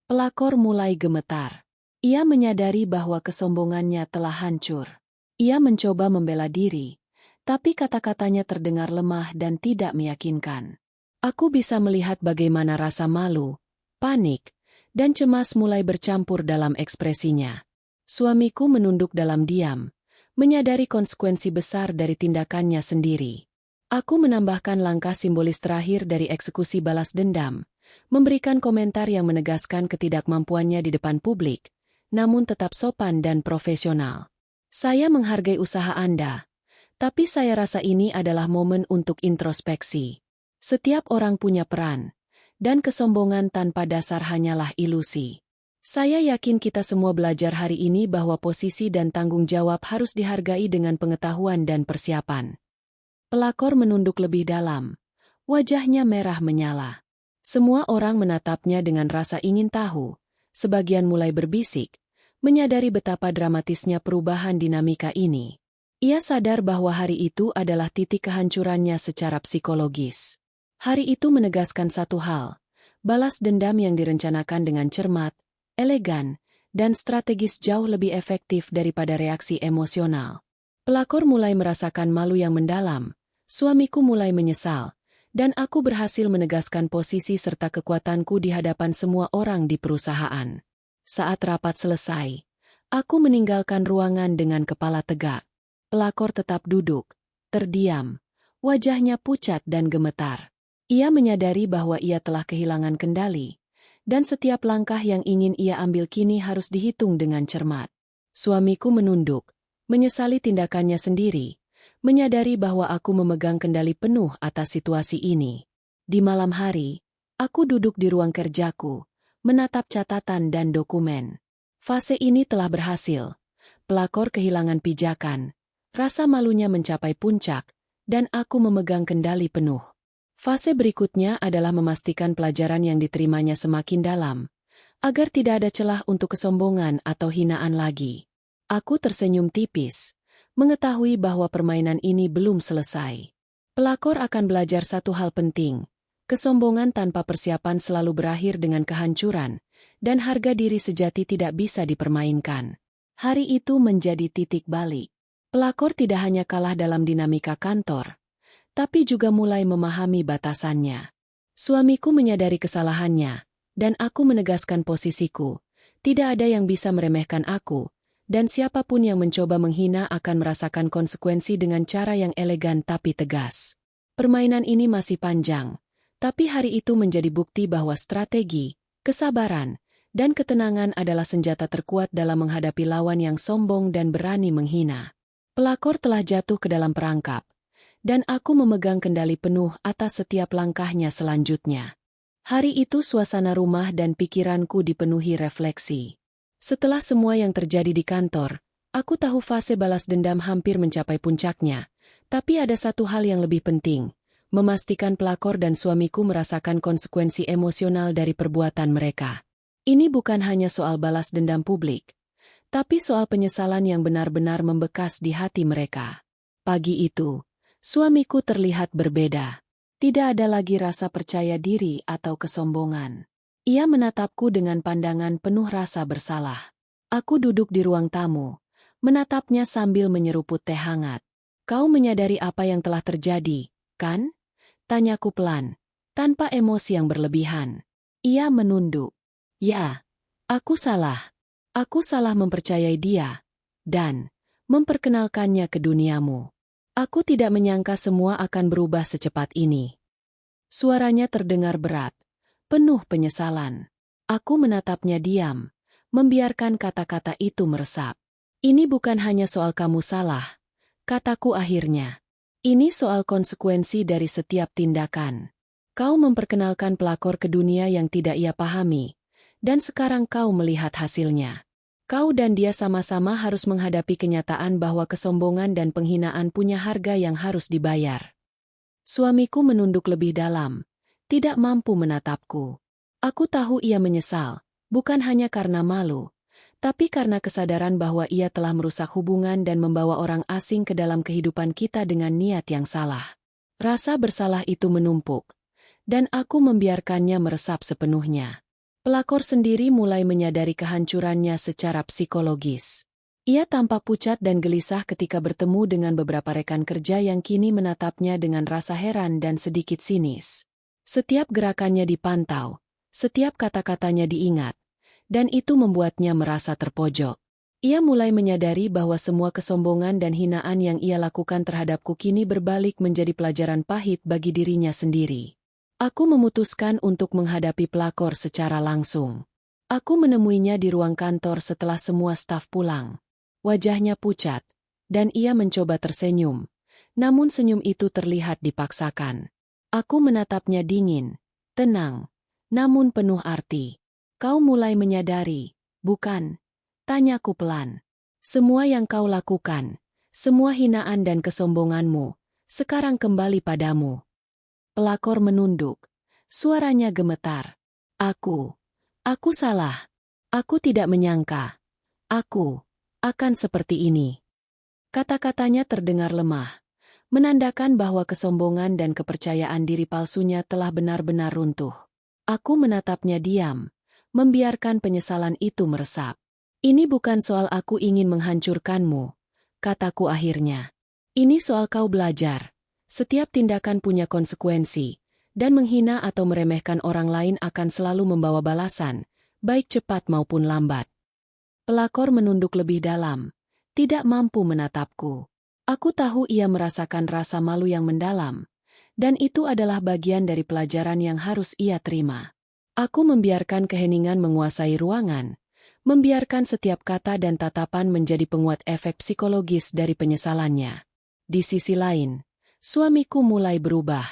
Pelakor mulai gemetar. Ia menyadari bahwa kesombongannya telah hancur. Ia mencoba membela diri, tapi kata-katanya terdengar lemah dan tidak meyakinkan. Aku bisa melihat bagaimana rasa malu, panik, dan cemas mulai bercampur dalam ekspresinya. Suamiku menunduk dalam diam, menyadari konsekuensi besar dari tindakannya sendiri. Aku menambahkan langkah simbolis terakhir dari eksekusi balas dendam, memberikan komentar yang menegaskan ketidakmampuannya di depan publik, namun tetap sopan dan profesional. "Saya menghargai usaha Anda, tapi saya rasa ini adalah momen untuk introspeksi. Setiap orang punya peran, dan kesombongan tanpa dasar hanyalah ilusi. Saya yakin kita semua belajar hari ini bahwa posisi dan tanggung jawab harus dihargai dengan pengetahuan dan persiapan." Pelakor menunduk lebih dalam. Wajahnya merah menyala. Semua orang menatapnya dengan rasa ingin tahu. Sebagian mulai berbisik, menyadari betapa dramatisnya perubahan dinamika ini. Ia sadar bahwa hari itu adalah titik kehancurannya secara psikologis. Hari itu menegaskan satu hal, balas dendam yang direncanakan dengan cermat, elegan, dan strategis jauh lebih efektif daripada reaksi emosional. Pelakor mulai merasakan malu yang mendalam, suamiku mulai menyesal, dan aku berhasil menegaskan posisi serta kekuatanku di hadapan semua orang di perusahaan. Saat rapat selesai, aku meninggalkan ruangan dengan kepala tegak. Pelakor tetap duduk, terdiam, wajahnya pucat dan gemetar. Ia menyadari bahwa ia telah kehilangan kendali, dan setiap langkah yang ingin ia ambil kini harus dihitung dengan cermat. Suamiku menunduk, menyesali tindakannya sendiri, menyadari bahwa aku memegang kendali penuh atas situasi ini. Di malam hari, aku duduk di ruang kerjaku, menatap catatan dan dokumen. Fase ini telah berhasil. Pelakor kehilangan pijakan, rasa malunya mencapai puncak, dan aku memegang kendali penuh. Fase berikutnya adalah memastikan pelajaran yang diterimanya semakin dalam, agar tidak ada celah untuk kesombongan atau hinaan lagi. Aku tersenyum tipis, mengetahui bahwa permainan ini belum selesai. Pelakor akan belajar satu hal penting, kesombongan tanpa persiapan selalu berakhir dengan kehancuran, dan harga diri sejati tidak bisa dipermainkan. Hari itu menjadi titik balik. Pelakor tidak hanya kalah dalam dinamika kantor, tapi juga mulai memahami batasannya. Suamiku menyadari kesalahannya, dan aku menegaskan posisiku. Tidak ada yang bisa meremehkan aku, dan siapapun yang mencoba menghina akan merasakan konsekuensi dengan cara yang elegan tapi tegas. Permainan ini masih panjang, tapi hari itu menjadi bukti bahwa strategi, kesabaran, dan ketenangan adalah senjata terkuat dalam menghadapi lawan yang sombong dan berani menghina. Pelakor telah jatuh ke dalam perangkap, dan aku memegang kendali penuh atas setiap langkahnya selanjutnya. Hari itu suasana rumah dan pikiranku dipenuhi refleksi. Setelah semua yang terjadi di kantor, Aku tahu fase balas dendam hampir mencapai puncaknya, tapi ada satu hal yang lebih penting, memastikan pelakor dan suamiku merasakan konsekuensi emosional dari perbuatan mereka. Ini bukan hanya soal balas dendam publik, tapi soal penyesalan yang benar-benar membekas di hati mereka. Pagi itu, suamiku terlihat berbeda. Tidak ada lagi rasa percaya diri atau kesombongan. Ia menatapku dengan pandangan penuh rasa bersalah. Aku duduk di ruang tamu, menatapnya sambil menyeruput teh hangat. "Kau menyadari apa yang telah terjadi, kan?" Tanyaku pelan, tanpa emosi yang berlebihan. Ia menunduk. "Ya, aku salah. Aku salah mempercayai dia, dan memperkenalkannya ke duniamu. Aku tidak menyangka semua akan berubah secepat ini." Suaranya terdengar berat, penuh penyesalan. Aku menatapnya diam, membiarkan kata-kata itu meresap. "Ini bukan hanya soal kamu salah," kataku akhirnya. "Ini soal konsekuensi dari setiap tindakan. Kau memperkenalkan pelakor ke dunia yang tidak ia pahami, dan sekarang kau melihat hasilnya. Kau dan dia sama-sama harus menghadapi kenyataan bahwa kesombongan dan penghinaan punya harga yang harus dibayar." Suamiku menunduk lebih dalam, tidak mampu menatapku. Aku tahu ia menyesal, bukan hanya karena malu, tapi karena kesadaran bahwa ia telah merusak hubungan dan membawa orang asing ke dalam kehidupan kita dengan niat yang salah. Rasa bersalah itu menumpuk, dan aku membiarkannya meresap sepenuhnya. Pelakor sendiri mulai menyadari kehancurannya secara psikologis. Ia tampak pucat dan gelisah ketika bertemu dengan beberapa rekan kerja yang kini menatapnya dengan rasa heran dan sedikit sinis. Setiap gerakannya dipantau, setiap kata-katanya diingat, dan itu membuatnya merasa terpojok. Ia mulai menyadari bahwa semua kesombongan dan hinaan yang ia lakukan terhadapku kini berbalik menjadi pelajaran pahit bagi dirinya sendiri. Aku memutuskan untuk menghadapi pelakor secara langsung. Aku menemuinya di ruang kantor setelah semua staf pulang. Wajahnya pucat, dan ia mencoba tersenyum, namun senyum itu terlihat dipaksakan. Aku menatapnya dingin, tenang, namun penuh arti. "Kau mulai menyadari, bukan?" tanyaku pelan. "Semua yang kau lakukan, semua hinaan dan kesombonganmu, sekarang kembali padamu." Pelakor menunduk, suaranya gemetar. Aku salah. Aku tidak menyangka. Aku akan seperti ini." Kata-katanya terdengar lemah, menandakan bahwa kesombongan dan kepercayaan diri palsunya telah benar-benar runtuh. Aku menatapnya diam, membiarkan penyesalan itu meresap. "Ini bukan soal aku ingin menghancurkanmu," kataku akhirnya. "Ini soal kau belajar. Setiap tindakan punya konsekuensi, dan menghina atau meremehkan orang lain akan selalu membawa balasan, baik cepat maupun lambat." Pelakor menunduk lebih dalam, tidak mampu menatapku. Aku tahu ia merasakan rasa malu yang mendalam, dan itu adalah bagian dari pelajaran yang harus ia terima. Aku membiarkan keheningan menguasai ruangan, membiarkan setiap kata dan tatapan menjadi penguat efek psikologis dari penyesalannya. Di sisi lain, suamiku mulai berubah.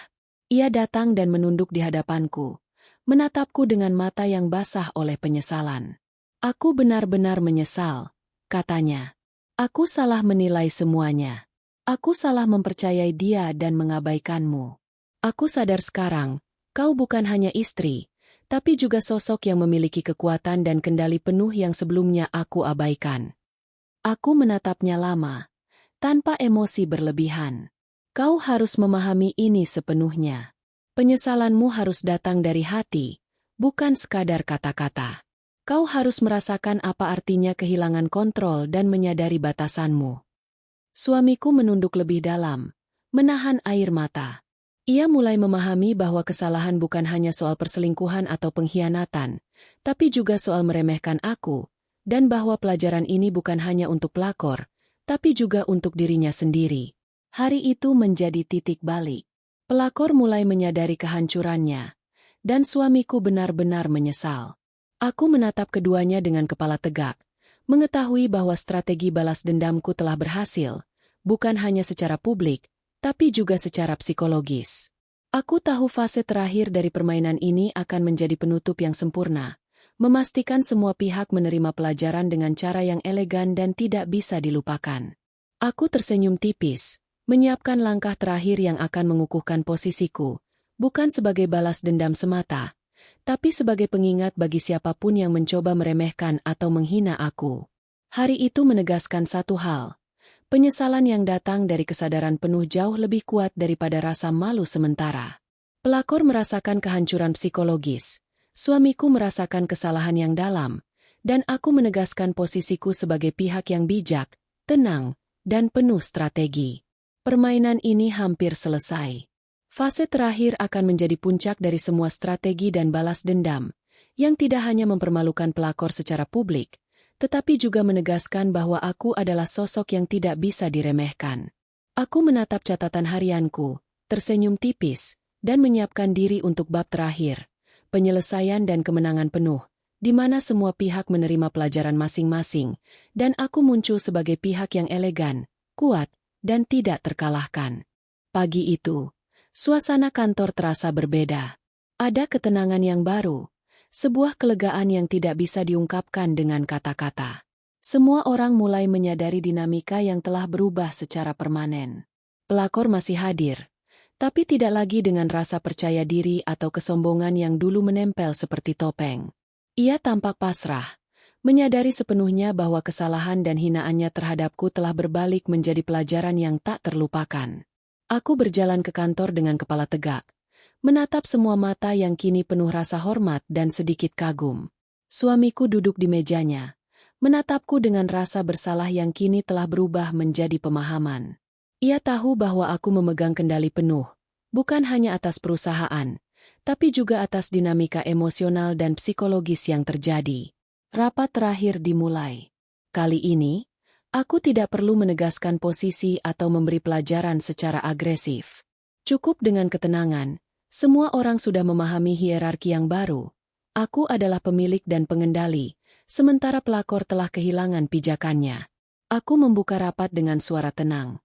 Ia datang dan menunduk di hadapanku, menatapku dengan mata yang basah oleh penyesalan. "Aku benar-benar menyesal," katanya. "Aku salah menilai semuanya. Aku salah mempercayai dia dan mengabaikanmu. Aku sadar sekarang, kau bukan hanya istri, tapi juga sosok yang memiliki kekuatan dan kendali penuh yang sebelumnya aku abaikan." Aku menatapnya lama, tanpa emosi berlebihan. "Kau harus memahami ini sepenuhnya. Penyesalanmu harus datang dari hati, bukan sekadar kata-kata. Kau harus merasakan apa artinya kehilangan kontrol dan menyadari batasanmu." Suamiku menunduk lebih dalam, menahan air mata. Ia mulai memahami bahwa kesalahan bukan hanya soal perselingkuhan atau pengkhianatan, tapi juga soal meremehkan aku, dan bahwa pelajaran ini bukan hanya untuk pelakor, tapi juga untuk dirinya sendiri. Hari itu menjadi titik balik. Pelakor mulai menyadari kehancurannya, dan suamiku benar-benar menyesal. Aku menatap keduanya dengan kepala tegak, mengetahui bahwa strategi balas dendamku telah berhasil, bukan hanya secara publik, tapi juga secara psikologis. Aku tahu fase terakhir dari permainan ini akan menjadi penutup yang sempurna, Memastikan semua pihak menerima pelajaran dengan cara yang elegan dan tidak bisa dilupakan. Aku tersenyum tipis, menyiapkan langkah terakhir yang akan mengukuhkan posisiku, bukan sebagai balas dendam semata, tapi sebagai pengingat bagi siapapun yang mencoba meremehkan atau menghina aku. Hari itu menegaskan satu hal. Penyesalan yang datang dari kesadaran penuh jauh lebih kuat daripada rasa malu sementara. Pelakor merasakan kehancuran psikologis. Suamiku merasakan kesalahan yang dalam, dan aku menegaskan posisiku sebagai pihak yang bijak, tenang, dan penuh strategi. Permainan ini hampir selesai. Fase terakhir akan menjadi puncak dari semua strategi dan balas dendam, yang tidak hanya mempermalukan pelakor secara publik, tetapi juga menegaskan bahwa aku adalah sosok yang tidak bisa diremehkan. Aku menatap catatan harianku, tersenyum tipis, dan menyiapkan diri untuk bab terakhir. Penyelesaian dan kemenangan penuh, di mana semua pihak menerima pelajaran masing-masing, dan aku muncul sebagai pihak yang elegan, kuat, dan tidak terkalahkan. Pagi itu, suasana kantor terasa berbeda. Ada ketenangan yang baru, sebuah kelegaan yang tidak bisa diungkapkan dengan kata-kata. Semua orang mulai menyadari dinamika yang telah berubah secara permanen. Pelakor masih hadir, tapi tidak lagi dengan rasa percaya diri atau kesombongan yang dulu menempel seperti topeng. Ia tampak pasrah, menyadari sepenuhnya bahwa kesalahan dan hinaannya terhadapku telah berbalik menjadi pelajaran yang tak terlupakan. Aku berjalan ke kantor dengan kepala tegak, menatap semua mata yang kini penuh rasa hormat dan sedikit kagum. Suamiku duduk di mejanya, menatapku dengan rasa bersalah yang kini telah berubah menjadi pemahaman. Ia tahu bahwa aku memegang kendali penuh, bukan hanya atas perusahaan, tapi juga atas dinamika emosional dan psikologis yang terjadi. Rapat terakhir dimulai. Kali ini, aku tidak perlu menegaskan posisi atau memberi pelajaran secara agresif. Cukup dengan ketenangan, semua orang sudah memahami hierarki yang baru. Aku adalah pemilik dan pengendali, sementara pelakor telah kehilangan pijakannya. Aku membuka rapat dengan suara tenang.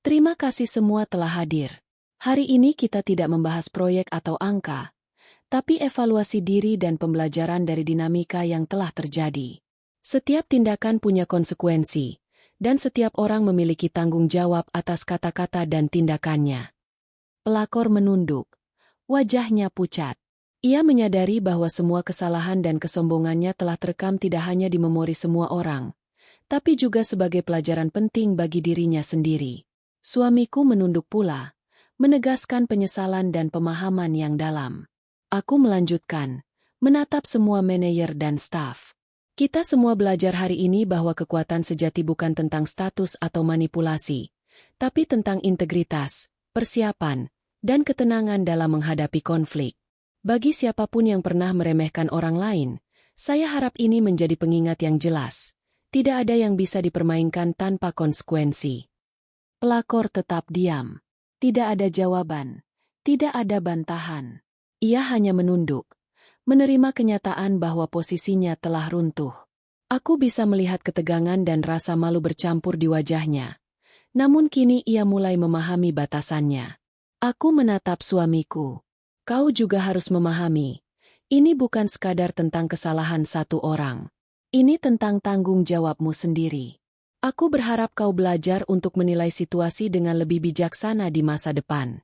Terima kasih semua telah hadir. Hari ini kita tidak membahas proyek atau angka, tapi evaluasi diri dan pembelajaran dari dinamika yang telah terjadi. Setiap tindakan punya konsekuensi, dan setiap orang memiliki tanggung jawab atas kata-kata dan tindakannya. Pelakor menunduk. Wajahnya pucat. Ia menyadari bahwa semua kesalahan dan kesombongannya telah terekam tidak hanya di memori semua orang, tapi juga sebagai pelajaran penting bagi dirinya sendiri. Suamiku menunduk pula, menegaskan penyesalan dan pemahaman yang dalam. Aku melanjutkan, menatap semua manajer dan staf. Kita semua belajar hari ini bahwa kekuatan sejati bukan tentang status atau manipulasi, tapi tentang integritas, persiapan, dan ketenangan dalam menghadapi konflik. Bagi siapapun yang pernah meremehkan orang lain, saya harap ini menjadi pengingat yang jelas. Tidak ada yang bisa dipermainkan tanpa konsekuensi. Pelakor tetap diam. Tidak ada jawaban. Tidak ada bantahan. Ia hanya menunduk, menerima kenyataan bahwa posisinya telah runtuh. Aku bisa melihat ketegangan dan rasa malu bercampur di wajahnya. Namun kini ia mulai memahami batasannya. Aku menatap suamiku. Kau juga harus memahami. Ini bukan sekadar tentang kesalahan satu orang. Ini tentang tanggung jawabmu sendiri. Aku berharap kau belajar untuk menilai situasi dengan lebih bijaksana di masa depan.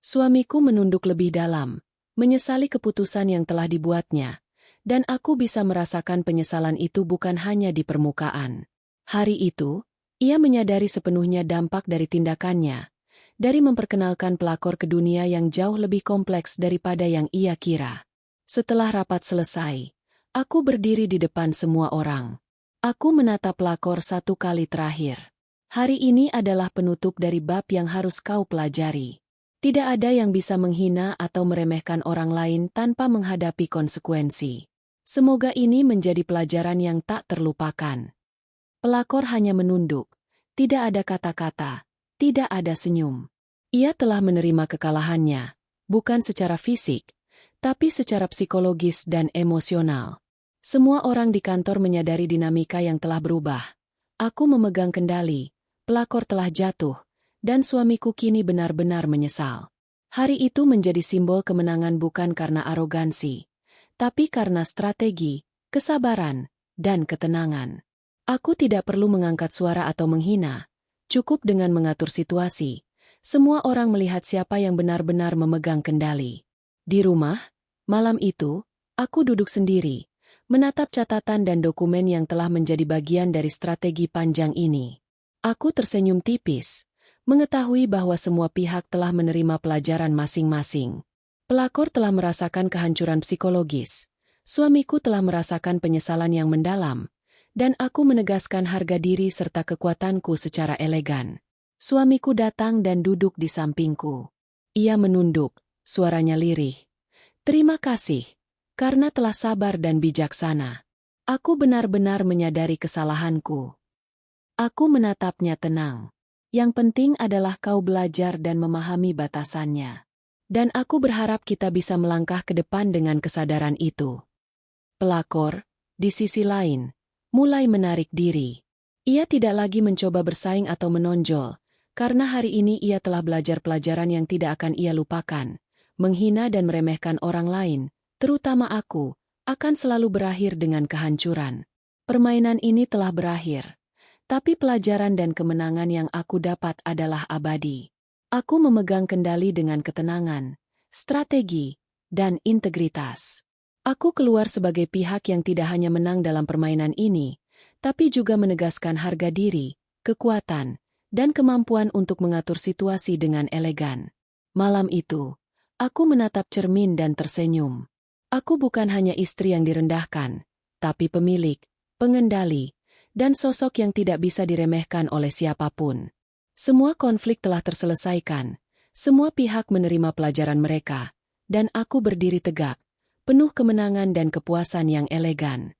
Suamiku menunduk lebih dalam, menyesali keputusan yang telah dibuatnya, dan aku bisa merasakan penyesalan itu bukan hanya di permukaan. Hari itu, ia menyadari sepenuhnya dampak dari tindakannya, dari memperkenalkan pelakor ke dunia yang jauh lebih kompleks daripada yang ia kira. Setelah rapat selesai, aku berdiri di depan semua orang. Aku menatap pelakor satu kali terakhir. Hari ini adalah penutup dari bab yang harus kau pelajari. Tidak ada yang bisa menghina atau meremehkan orang lain tanpa menghadapi konsekuensi. Semoga ini menjadi pelajaran yang tak terlupakan. Pelakor hanya menunduk. Tidak ada kata-kata, tidak ada senyum. Ia telah menerima kekalahannya, bukan secara fisik, tapi secara psikologis dan emosional. Semua orang di kantor menyadari dinamika yang telah berubah. Aku memegang kendali, pelakor telah jatuh, dan suamiku kini benar-benar menyesal. Hari itu menjadi simbol kemenangan bukan karena arogansi, tapi karena strategi, kesabaran, dan ketenangan. Aku tidak perlu mengangkat suara atau menghina, cukup dengan mengatur situasi. Semua orang melihat siapa yang benar-benar memegang kendali. Di rumah, malam itu, aku duduk sendiri, menatap catatan dan dokumen yang telah menjadi bagian dari strategi panjang ini. Aku tersenyum tipis, mengetahui bahwa semua pihak telah menerima pelajaran masing-masing. Pelakor telah merasakan kehancuran psikologis, suamiku telah merasakan penyesalan yang mendalam, dan aku menegaskan harga diri serta kekuatanku secara elegan. Suamiku datang dan duduk di sampingku. Ia menunduk, suaranya lirih. "Terima kasih, karena telah sabar dan bijaksana. Aku benar-benar menyadari kesalahanku." Aku menatapnya tenang. "Yang penting adalah kau belajar dan memahami batasannya. Dan aku berharap kita bisa melangkah ke depan dengan kesadaran itu." Pelakor, di sisi lain, mulai menarik diri. Ia tidak lagi mencoba bersaing atau menonjol, karena hari ini ia telah belajar pelajaran yang tidak akan ia lupakan. Menghina dan meremehkan orang lain, terutama aku, akan selalu berakhir dengan kehancuran. Permainan ini telah berakhir, tapi pelajaran dan kemenangan yang aku dapat adalah abadi. Aku memegang kendali dengan ketenangan, strategi, dan integritas. Aku keluar sebagai pihak yang tidak hanya menang dalam permainan ini, tapi juga menegaskan harga diri, kekuatan, dan kemampuan untuk mengatur situasi dengan elegan. Malam itu, aku menatap cermin dan tersenyum. Aku bukan hanya istri yang direndahkan, tapi pemilik, pengendali, dan sosok yang tidak bisa diremehkan oleh siapapun. Semua konflik telah terselesaikan, semua pihak menerima pelajaran mereka, dan aku berdiri tegak, penuh kemenangan dan kepuasan yang elegan.